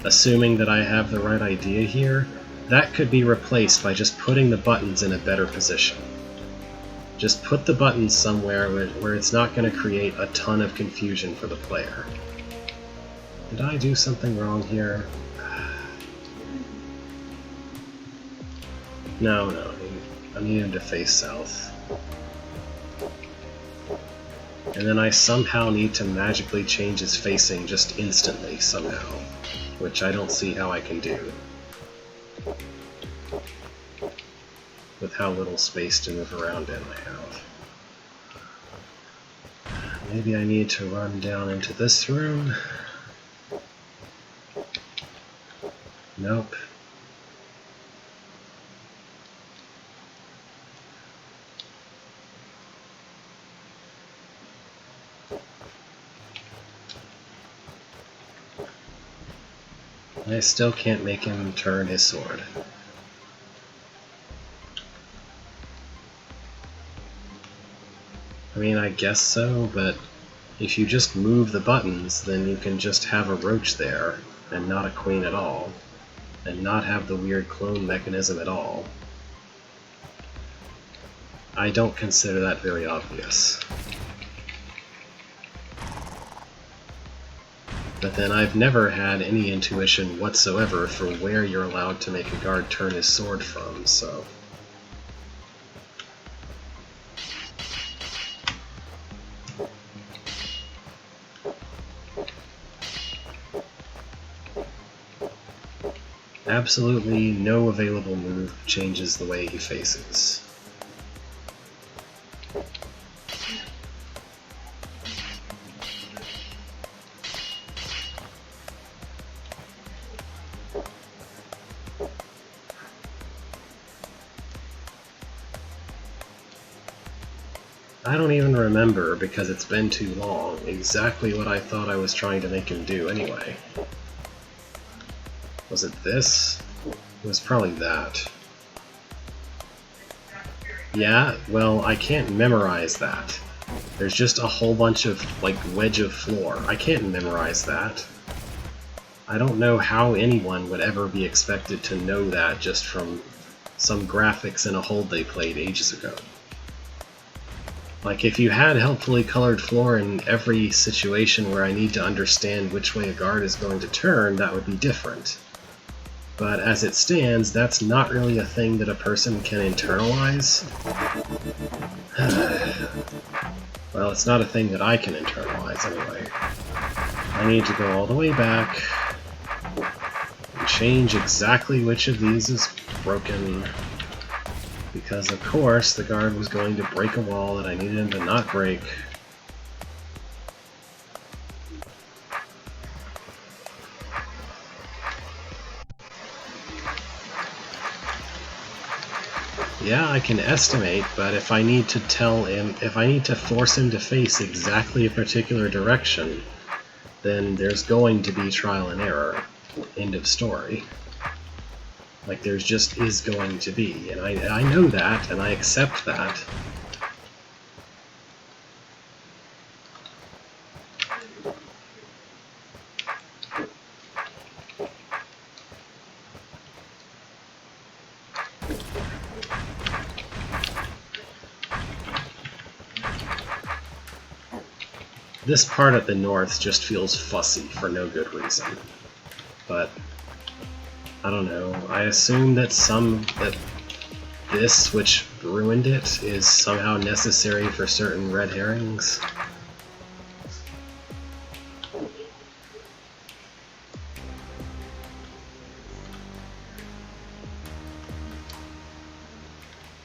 assuming that I have the right idea here, that could be replaced by just putting the buttons in a better position. Just put the buttons somewhere where it's not going to create a ton of confusion for the player. Did I do something wrong here? No, I need him to face south. And then I somehow need to magically change his facing just instantly, somehow. Which I don't see how I can do. With how little space to move around in I have. Maybe I need to run down into this room. Nope. I still can't make him turn his sword. I mean, I guess so, but if you just move the buttons, then you can just have a roach there, and not a queen at all, and not have the weird clone mechanism at all. I don't consider that very obvious. But then I've never had any intuition whatsoever for where you're allowed to make a guard turn his sword from, so... Absolutely no available move changes the way he faces. I don't even remember, because it's been too long, exactly what I thought I was trying to make him do anyway. Was it this? It was probably that. Yeah, well, I can't memorize that. There's just a whole bunch of, like, wedge of floor. I can't memorize that. I don't know how anyone would ever be expected to know that just from some graphics in a hold they played ages ago. Like, if you had helpfully colored floor in every situation where I need to understand which way a guard is going to turn, that would be different. But as it stands, that's not really a thing that a person can internalize. Well, it's not a thing that I can internalize anyway. I need to go all the way back and change exactly which of these is broken. Because, of course, the guard was going to break a wall that I needed him to not break. Yeah, I can estimate, but if I need to tell him, if I need to force him to face exactly a particular direction, then there's going to be trial and error. End of story. Like, there's just is going to be, and I know that, and I accept that. This part at the north just feels fussy for no good reason. But I don't know. I assume that this, which ruined it, is somehow necessary for certain red herrings.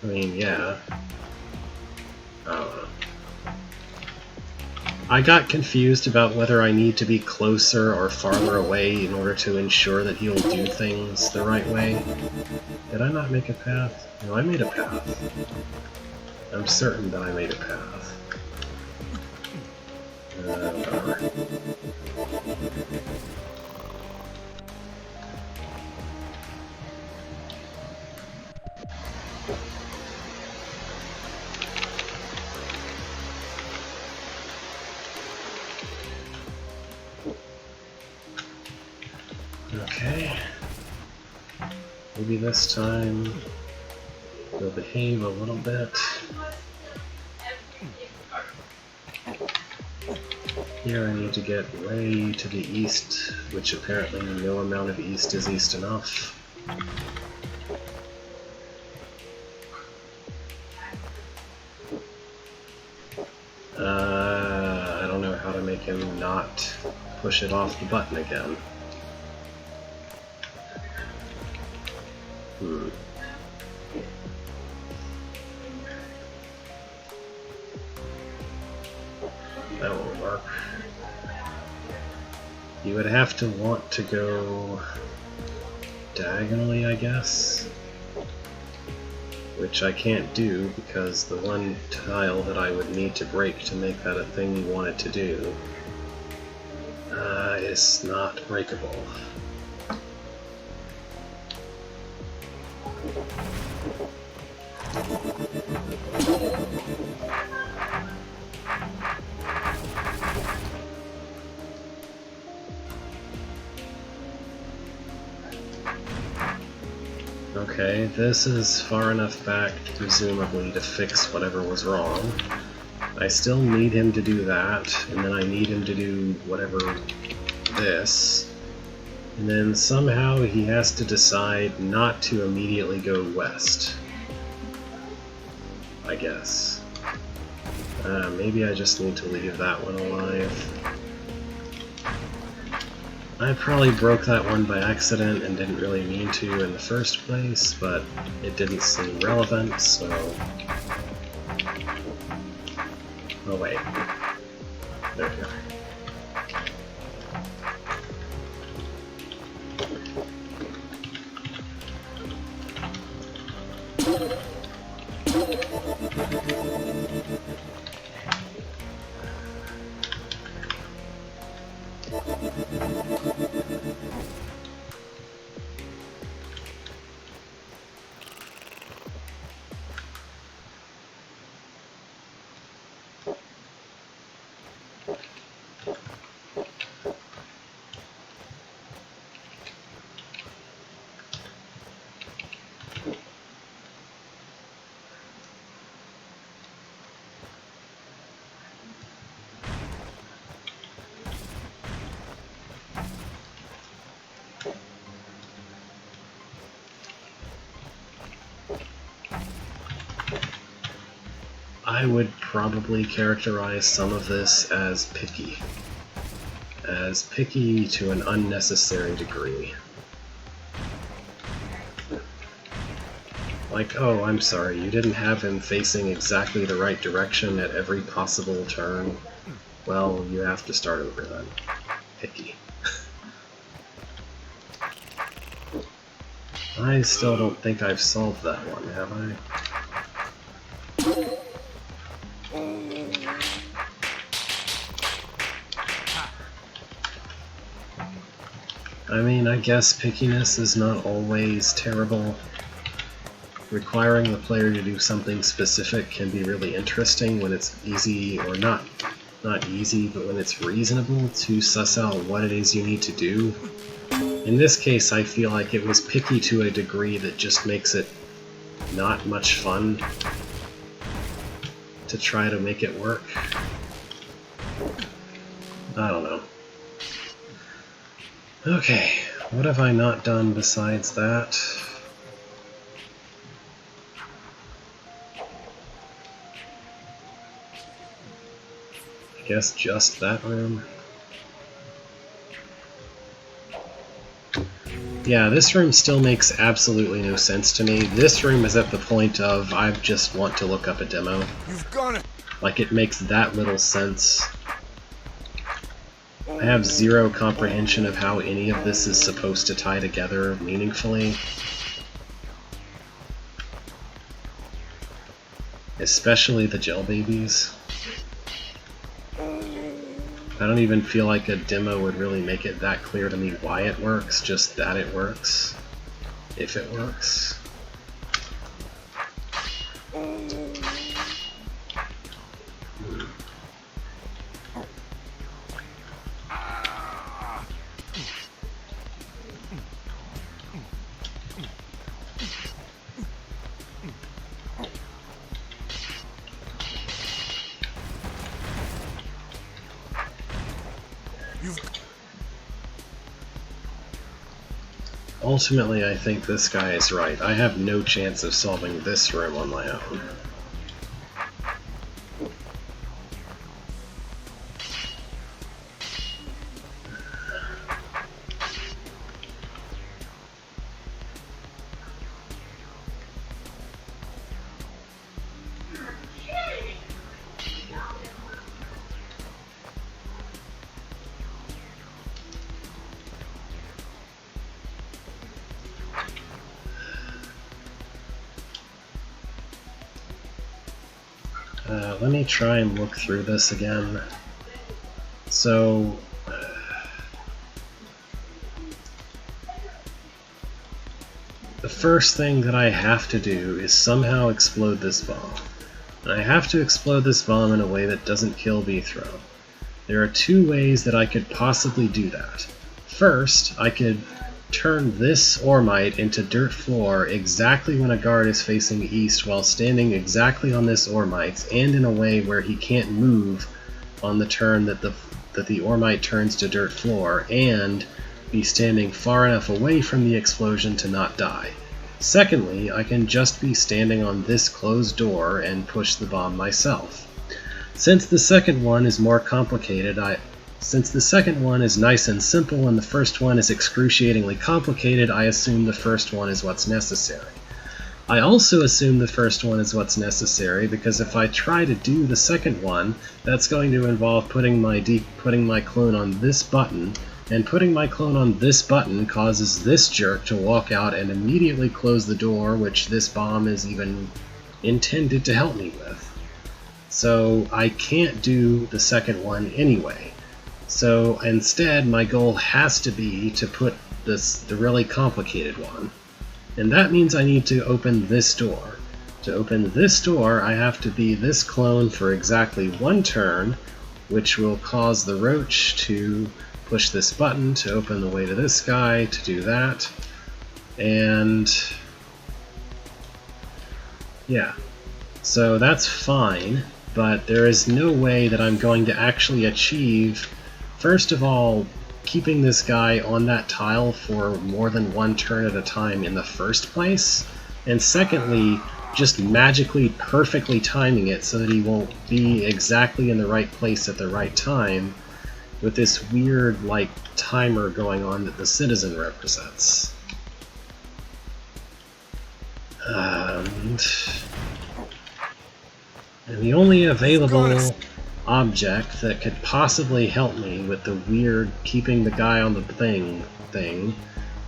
I mean, yeah. I don't know. I got confused about whether I need to be closer or farther away in order to ensure that he'll do things the right way. Did I not make a path? No, I made a path. I'm certain that I made a path. Whatever. Okay. Maybe this time they'll behave a little bit. Here I need to get way to the east, which apparently no amount of east is east enough. I don't know how to make him not push it off the button again. That won't work. You would have to want to go diagonally, I guess. Which I can't do because the one tile that I would need to break to make that a thing you want it to do is not breakable. Okay, this is far enough back, presumably, to fix whatever was wrong. I still need him to do that, and then I need him to do whatever this. And then somehow he has to decide not to immediately go west. I guess. Maybe I just need to leave that one alive. I probably broke that one by accident and didn't really mean to in the first place, but it didn't seem relevant, so... Oh wait. There we go. I would probably characterize some of this as picky. As picky to an unnecessary degree. Like, oh, I'm sorry, you didn't have him facing exactly the right direction at every possible turn. Well, you have to start over then. Picky. I still don't think I've solved that one, have I? I mean, I guess pickiness is not always terrible. Requiring the player to do something specific can be really interesting when it's easy, or not easy, but when it's reasonable to suss out what it is you need to do. In this case, I feel like it was picky to a degree that just makes it not much fun to try to make it work. I don't know. Okay, what have I not done besides that? I guess just that room. Yeah, this room still makes absolutely no sense to me. This room is at the point of, I just want to look up a demo. You've got it. Like, it makes that little sense. I have zero comprehension of how any of this is supposed to tie together meaningfully. Especially the gel babies. I don't even feel like a demo would really make it that clear to me why it works, just that it works. If it works. Ultimately, I think this guy is right. I have no chance of solving this room on my own. Let me try and look through this again. So, the first thing that I have to do is somehow explode this bomb. And I have to explode this bomb in a way that doesn't kill Beethro. There are two ways that I could possibly do that. First, I could turn this Ormite into dirt floor exactly when a guard is facing east while standing exactly on this Ormite and in a way where he can't move on the turn that the Ormite turns to dirt floor, and be standing far enough away from the explosion to not die. Secondly, I can just be standing on this closed door and push the bomb myself. Since the second one is more complicated, since the second one is nice and simple and the first one is excruciatingly complicated, I assume the first one is what's necessary. I also assume the first one is what's necessary because if I try to do the second one, that's going to involve putting my clone on this button, and putting my clone on this button causes this jerk to walk out and immediately close the door, which this bomb is even intended to help me with. So I can't do the second one anyway. So instead, my goal has to be to put the really complicated one. And that means I need to open this door. To open this door, I have to be this clone for exactly one turn, which will cause the roach to push this button to open the way to this guy to do that. And yeah, so that's fine, but there is no way that I'm going to actually achieve, first of all, keeping this guy on that tile for more than one turn at a time in the first place, and secondly, just magically perfectly timing it so that he won't be exactly in the right place at the right time with this weird, like, timer going on that the citizen represents. And the only available object that could possibly help me with the weird keeping the guy on the thing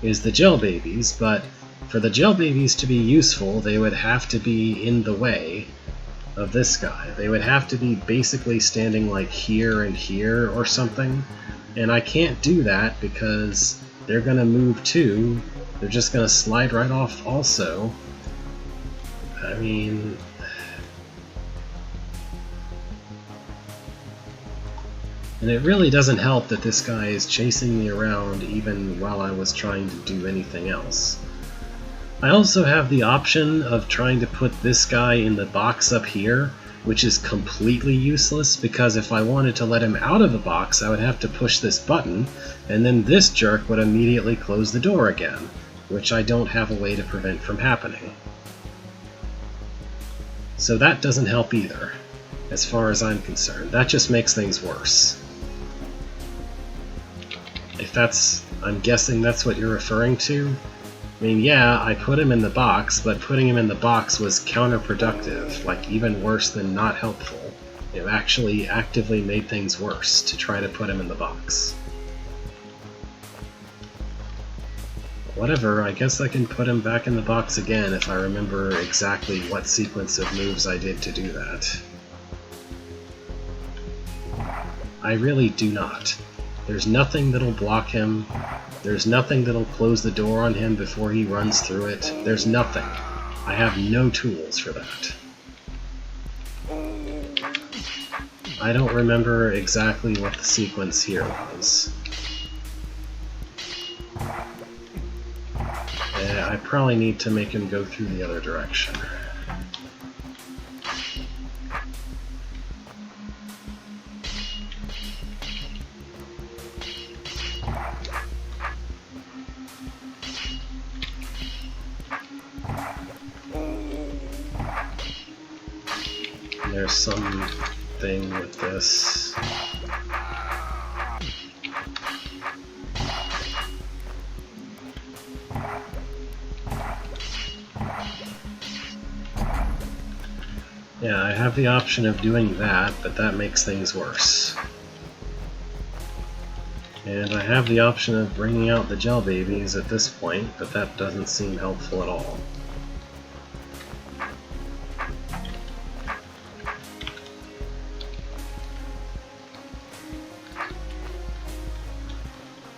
is the gel babies, but for the gel babies to be useful, they would have to be in the way of this guy. They would have to be basically standing like here and here or something, and I can't do that because they're gonna move too. They're just gonna slide right off also. I mean, and it really doesn't help that this guy is chasing me around even while I was trying to do anything else. I also have the option of trying to put this guy in the box up here, which is completely useless because if I wanted to let him out of the box, I would have to push this button, and then this jerk would immediately close the door again, which I don't have a way to prevent from happening. So that doesn't help either, as far as I'm concerned. That just makes things worse. If that's, I'm guessing that's what you're referring to. I mean, yeah, I put him in the box, but putting him in the box was counterproductive, like even worse than not helpful. It actually actively made things worse to try to put him in the box. Whatever, I guess I can put him back in the box again if I remember exactly what sequence of moves I did to do that. I really do not. There's nothing that'll block him. There's nothing that'll close the door on him before he runs through it. There's nothing. I have no tools for that. I don't remember exactly what the sequence here was. I probably need to make him go through the other direction. There's something with this. Yeah, I have the option of doing that, but that makes things worse. And I have the option of bringing out the gel babies at this point, but that doesn't seem helpful at all.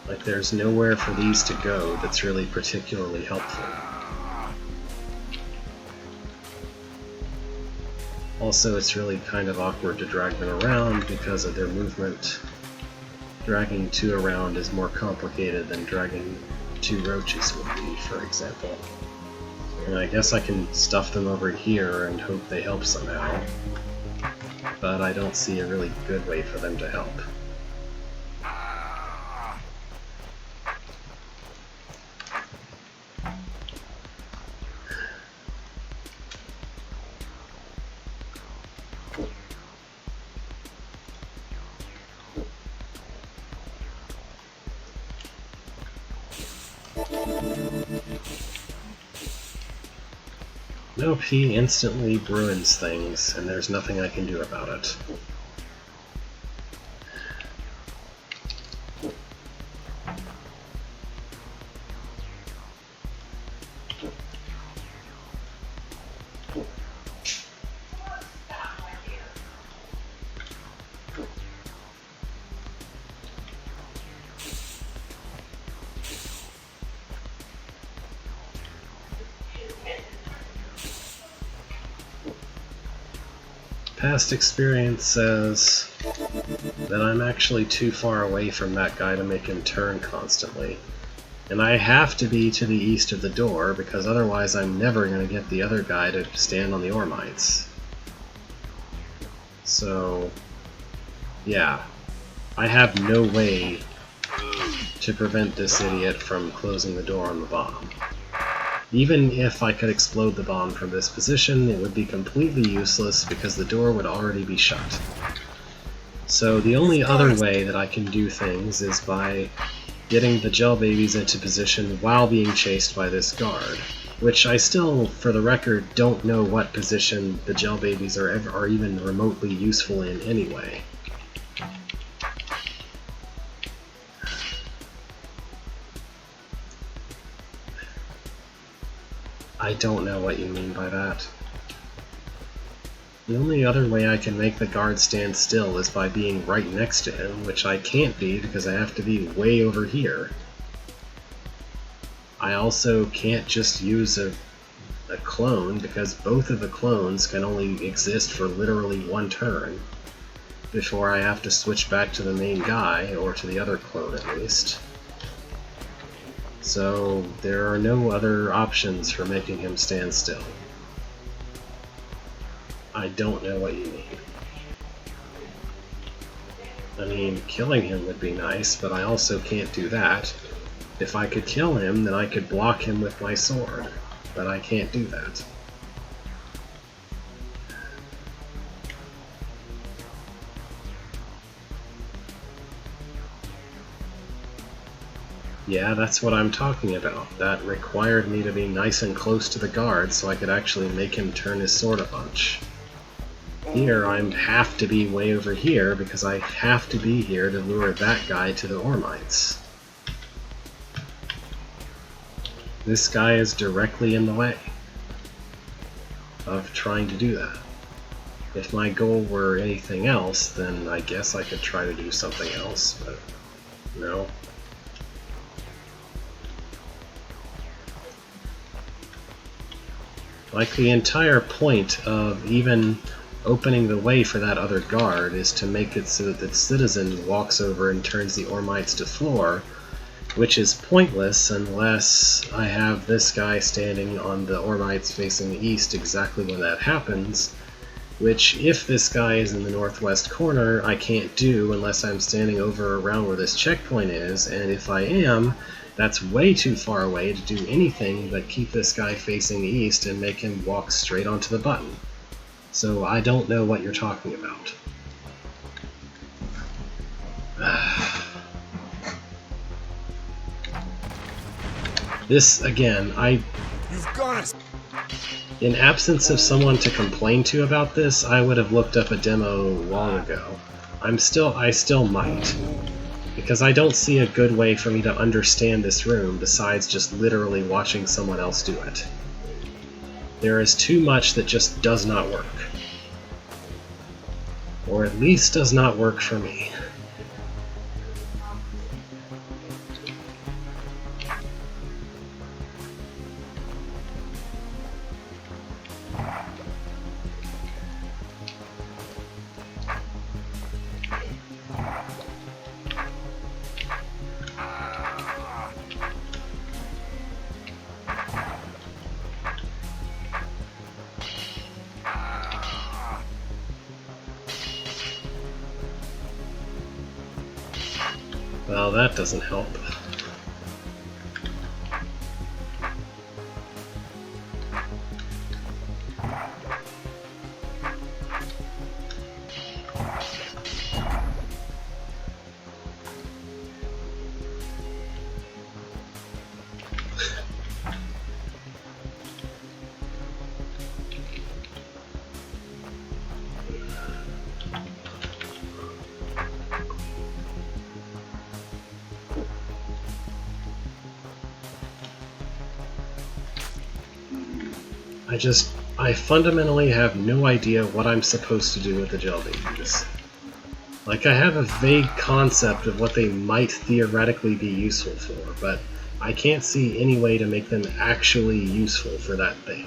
Like, there's nowhere for these to go that's really particularly helpful. Also, it's really kind of awkward to drag them around because of their movement. Dragging two around is more complicated than dragging 2 roaches would be, for example. And I guess I can stuff them over here and hope they help somehow. But I don't see a really good way for them to help. Nope, he instantly ruins things, and there's nothing I can do about it. Past experience says that I'm actually too far away from that guy to make him turn constantly. And I have to be to the east of the door, because otherwise I'm never going to get the other guy to stand on the ore mites. So, yeah. I have no way to prevent this idiot from closing the door on the bomb. Even if I could explode the bomb from this position, it would be completely useless because the door would already be shut. So the only other way that I can do things is by getting the gel babies into position while being chased by this guard, which I still, for the record, don't know what position the gel babies are even remotely useful in anyway. I don't know what you mean by that. The only other way I can make the guard stand still is by being right next to him, which I can't be because I have to be way over here. I also can't just use a clone because both of the clones can only exist for literally 1 turn before I have to switch back to the main guy, or to the other clone at least. So there are no other options for making him stand still. I don't know what you mean. I mean, killing him would be nice, but I also can't do that. If I could kill him, then I could block him with my sword, but I can't do that. Yeah, that's what I'm talking about. That required me to be nice and close to the guard so I could actually make him turn his sword a bunch. Here, I have to be way over here because I have to be here to lure that guy to the ore mites. This guy is directly in the way of trying to do that. If my goal were anything else, then I guess I could try to do something else, but no. Like, the entire point of even opening the way for that other guard is to make it so that the citizen walks over and turns the ore mites to floor, which is pointless unless I have this guy standing on the ore mites facing the east exactly when that happens, which, if this guy is in the northwest corner, I can't do unless I'm standing over around where this checkpoint is, and if I am, that's way too far away to do anything but keep this guy facing east and make him walk straight onto the button. So I don't know what you're talking about. This, again, You've got us. in absence of someone to complain to about this, I would have looked up a demo long ago. I still might. Because I don't see a good way for me to understand this room besides just literally watching someone else do it. There is too much that just does not work. Or at least does not work for me. Well, that doesn't help. I fundamentally have no idea what I'm supposed to do with the gel babies. Like, I have a vague concept of what they might theoretically be useful for, but I can't see any way to make them actually useful for that thing.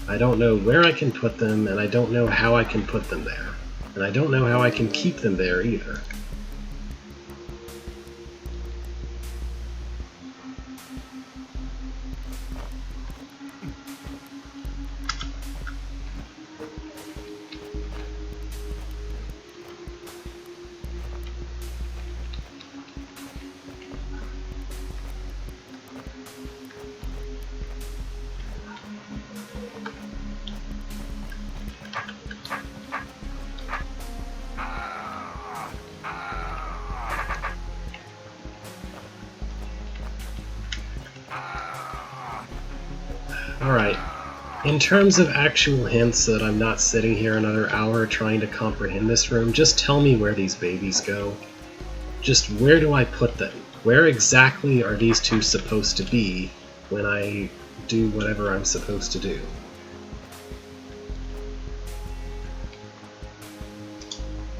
I don't know where I can put them, and I don't know how I can put them there. And I don't know how I can keep them there either. Alright, in terms of actual hints so that I'm not sitting here another hour trying to comprehend this room, just tell me where these babies go. Just where do I put them? Where exactly are these two supposed to be when I do whatever I'm supposed to do?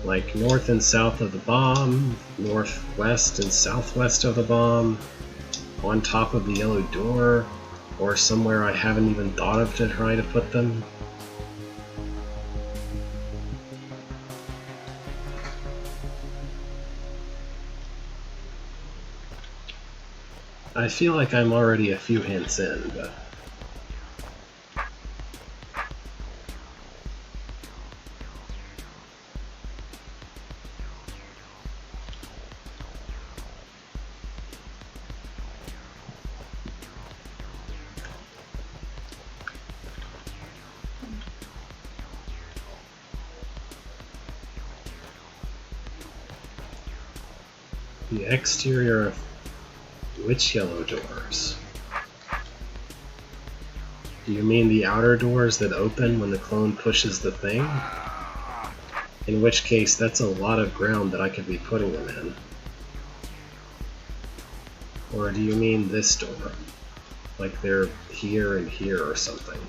Like north and south of the bomb, northwest and southwest of the bomb, on top of the yellow door, or somewhere I haven't even thought of to try to put them. I feel like I'm already a few hints in, but... the exterior of which yellow doors? Do you mean the outer doors that open when the clone pushes the thing? In which case, that's a lot of ground that I could be putting them in. Or do you mean this door? Like they're here and here or something?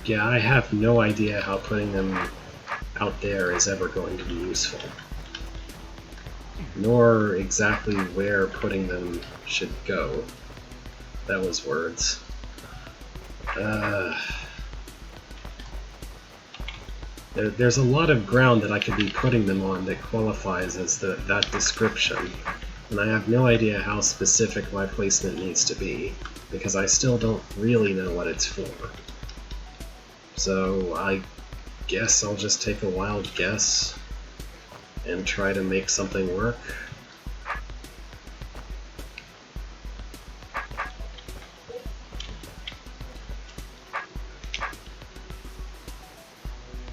Yeah, I have no idea how putting them out there is ever going to be useful. Nor exactly where putting them should go. That was words. There's a lot of ground that I could be putting them on that qualifies as that description, and I have no idea how specific my placement needs to be, because I still don't really know what it's for. So I guess I'll just take a wild guess and try to make something work.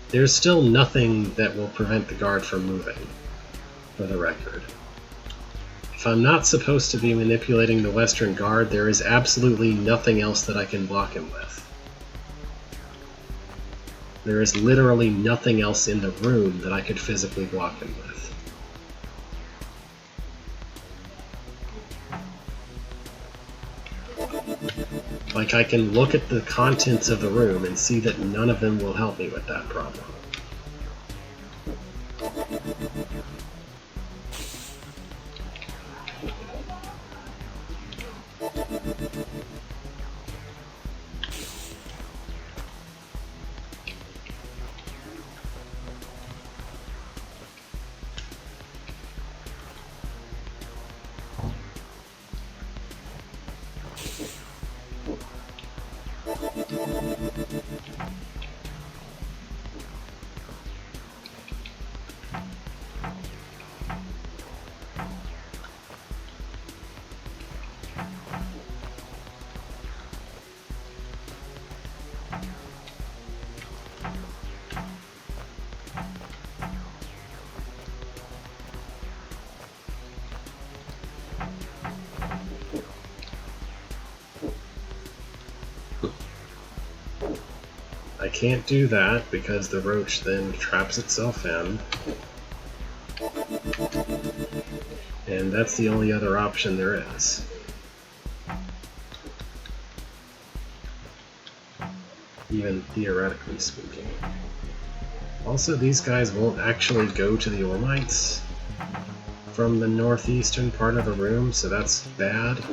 There's still nothing that will prevent the guard from moving, for the record. If I'm not supposed to be manipulating the Western Guard, there is absolutely nothing else that I can block him with. There is literally nothing else in the room that I could physically block him with. Like, I can look at the contents of the room and see that none of them will help me with that problem. I can't do that because the roach then traps itself in. And that's the only other option there is. Even theoretically speaking. Also, these guys won't actually go to the ore mites from the northeastern part of the room, so that's bad.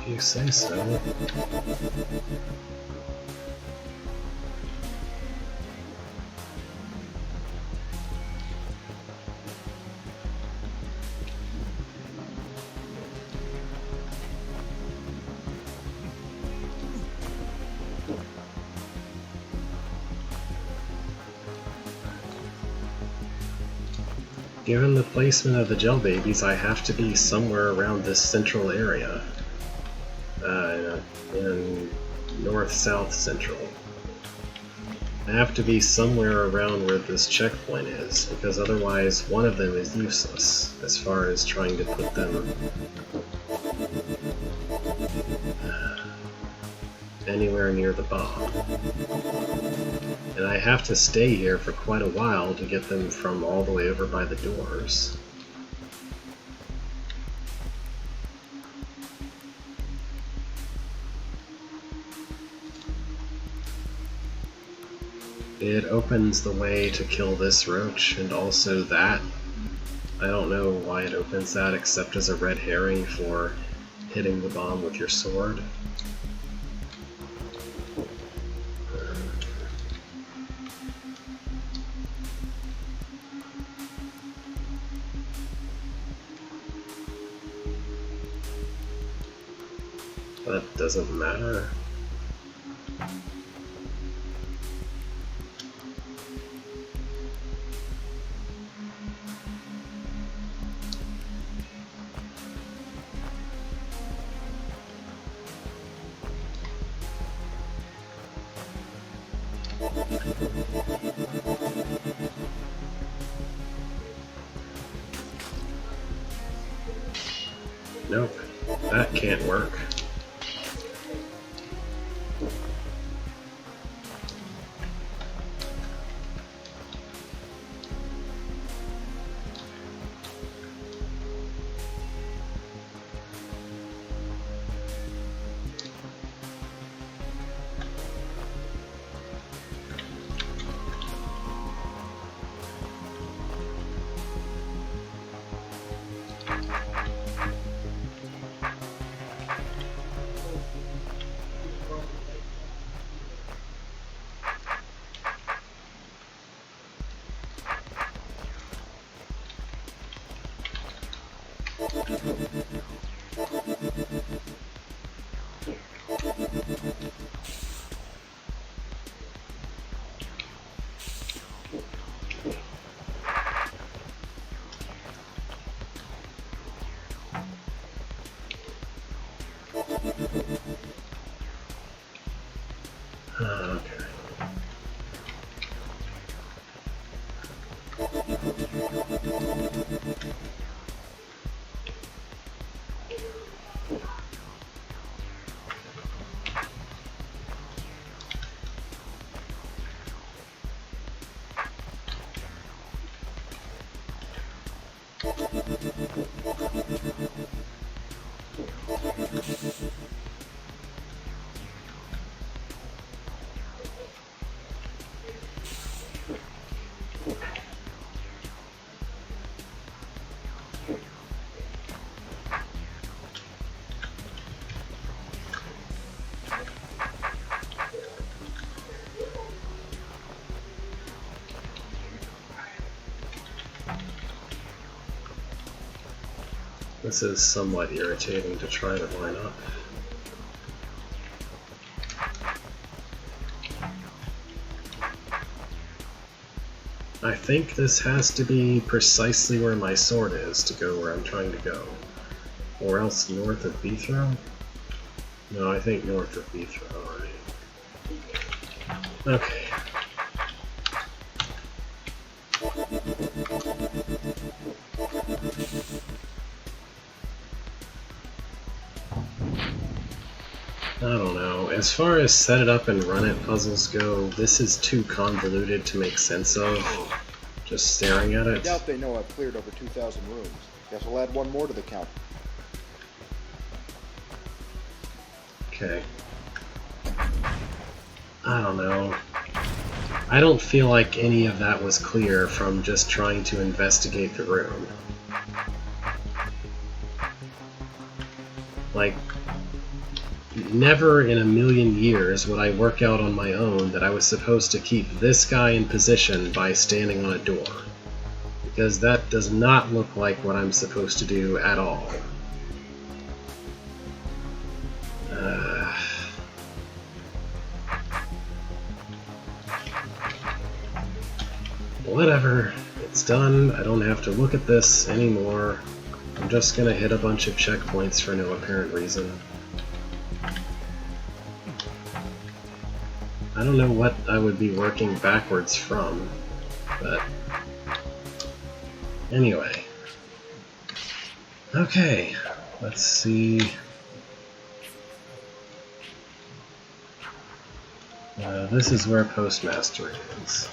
If you say so. Given the placement of the gel babies, I have to be somewhere around this central area. In north-south central. I have to be somewhere around where this checkpoint is, because otherwise one of them is useless as far as trying to put them anywhere near the bomb. And I have to stay here for quite a while to get them from all the way over by the doors. It opens the way to kill this roach, and also that. I don't know why it opens that except as a red herring for hitting the bomb with your sword. That doesn't matter. Nope, that can't work. Okay. This is somewhat irritating to try to line up. I think this has to be precisely where my sword is to go where I'm trying to go. Or else north of Beethrow? No, I think north of Beethrow, alright. Okay. I don't know. As far as set it up and run it puzzles go, this is too convoluted to make sense of, just staring at I it. doubt they know I've cleared over 2,000 rooms. Guess I'll add one more to the count. Okay. I don't know. I don't feel like any of that was clear from just trying to investigate the room. Like, never in a million years would I work out on my own that I was supposed to keep this guy in position by standing on a door. Because that does not look like what I'm supposed to do at all. Whatever, it's done. I don't have to look at this anymore. I'm just gonna hit a bunch of checkpoints for no apparent reason. I don't know what I would be working backwards from, but anyway. Okay, let's see. This is where postmastery is.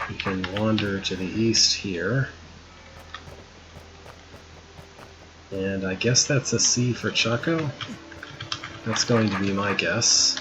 We can wander to the east here. And I guess that's a C for Chaco. That's going to be my guess.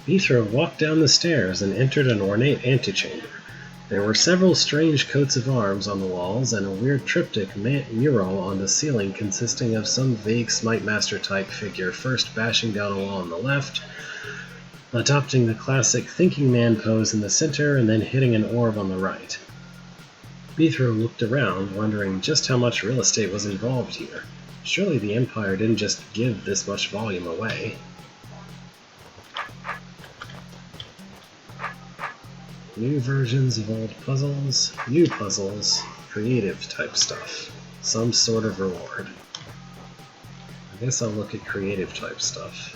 Beethrow walked down the stairs and entered an ornate antechamber. There were several strange coats of arms on the walls and a weird triptych mural on the ceiling consisting of some vague Smite Master type figure first bashing down a wall on the left, adopting the classic thinking man pose in the center, and then hitting an orb on the right. Beethrow looked around, wondering just how much real estate was involved here. Surely the Empire didn't just give this much volume away. New versions of old puzzles, new puzzles, creative type stuff. Some sort of reward. I guess I'll look at creative type stuff.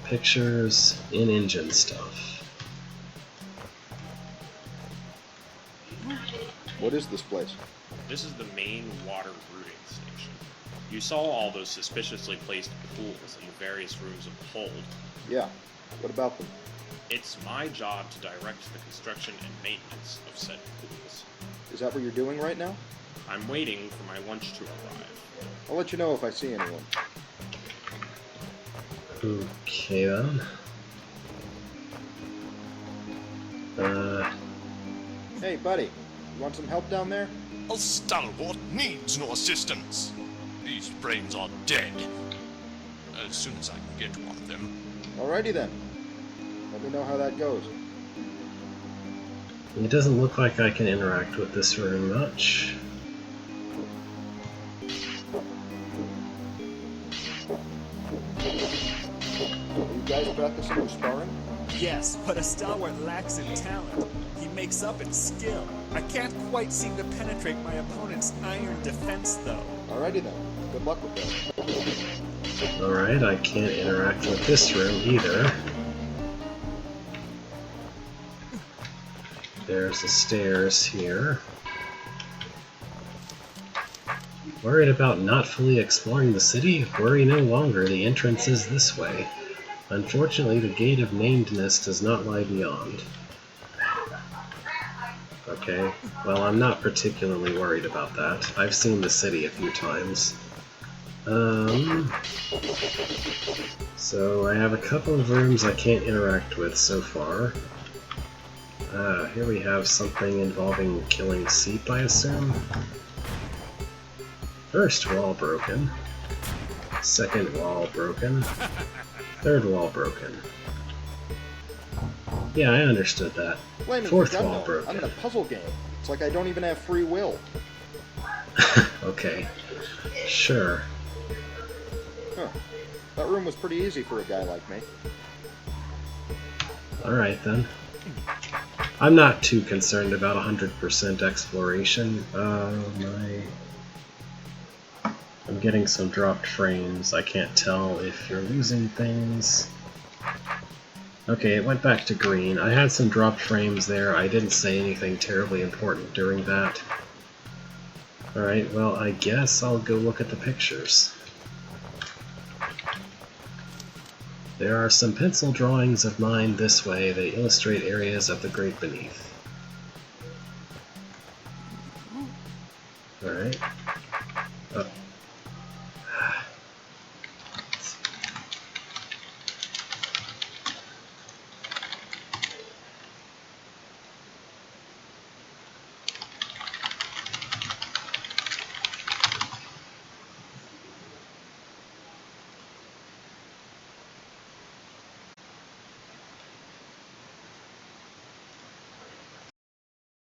Pictures, in-engine stuff. What is this place? This is the main water routing station. You saw all those suspiciously placed pools in the various rooms of the hold. Yeah. What about them? It's my job to direct the construction and maintenance of said pools. Is that what you're doing right now? I'm waiting for my lunch to arrive. I'll let you know if I see anyone. Okay then. Hey, buddy. You want some help down there? A stalwart needs no assistance. These brains are dead. As soon as I can get one of them. Alrighty then. Let me know how that goes. It doesn't look like I can interact with this very much. Are you guys practicing your sparring? Yes, but a stalwart lacks in talent. He makes up in skill. I can't quite seem to penetrate my opponent's iron defense, though. Alrighty then. Good luck with that. Alright, I can't interact with this room either. There's the stairs here. Worried about not fully exploring the city? Worry no longer, the entrance is this way. Unfortunately, the gate of namedness does not lie beyond. Okay, well, I'm not particularly worried about that. I've seen the city a few times. So I have a couple of rooms I can't interact with so far. Here we have something involving killing Seep, I assume. First wall broken. Second wall broken. Third wall broken. Yeah, I understood that. Blame me, Fourth Gundam. wall broken. I'm in a puzzle game. It's like I don't even have free will. Okay. Sure. Huh. That room was pretty easy for a guy like me. Alright then. I'm not too concerned about 100% exploration. I'm getting some dropped frames. I can't tell if you're losing things. Okay, it went back to green. I had some dropped frames there. I didn't say anything terribly important during that. Alright, well, I guess I'll go look at the pictures. There are some pencil drawings of mine this way. They illustrate areas of the Great Beneath. Alright.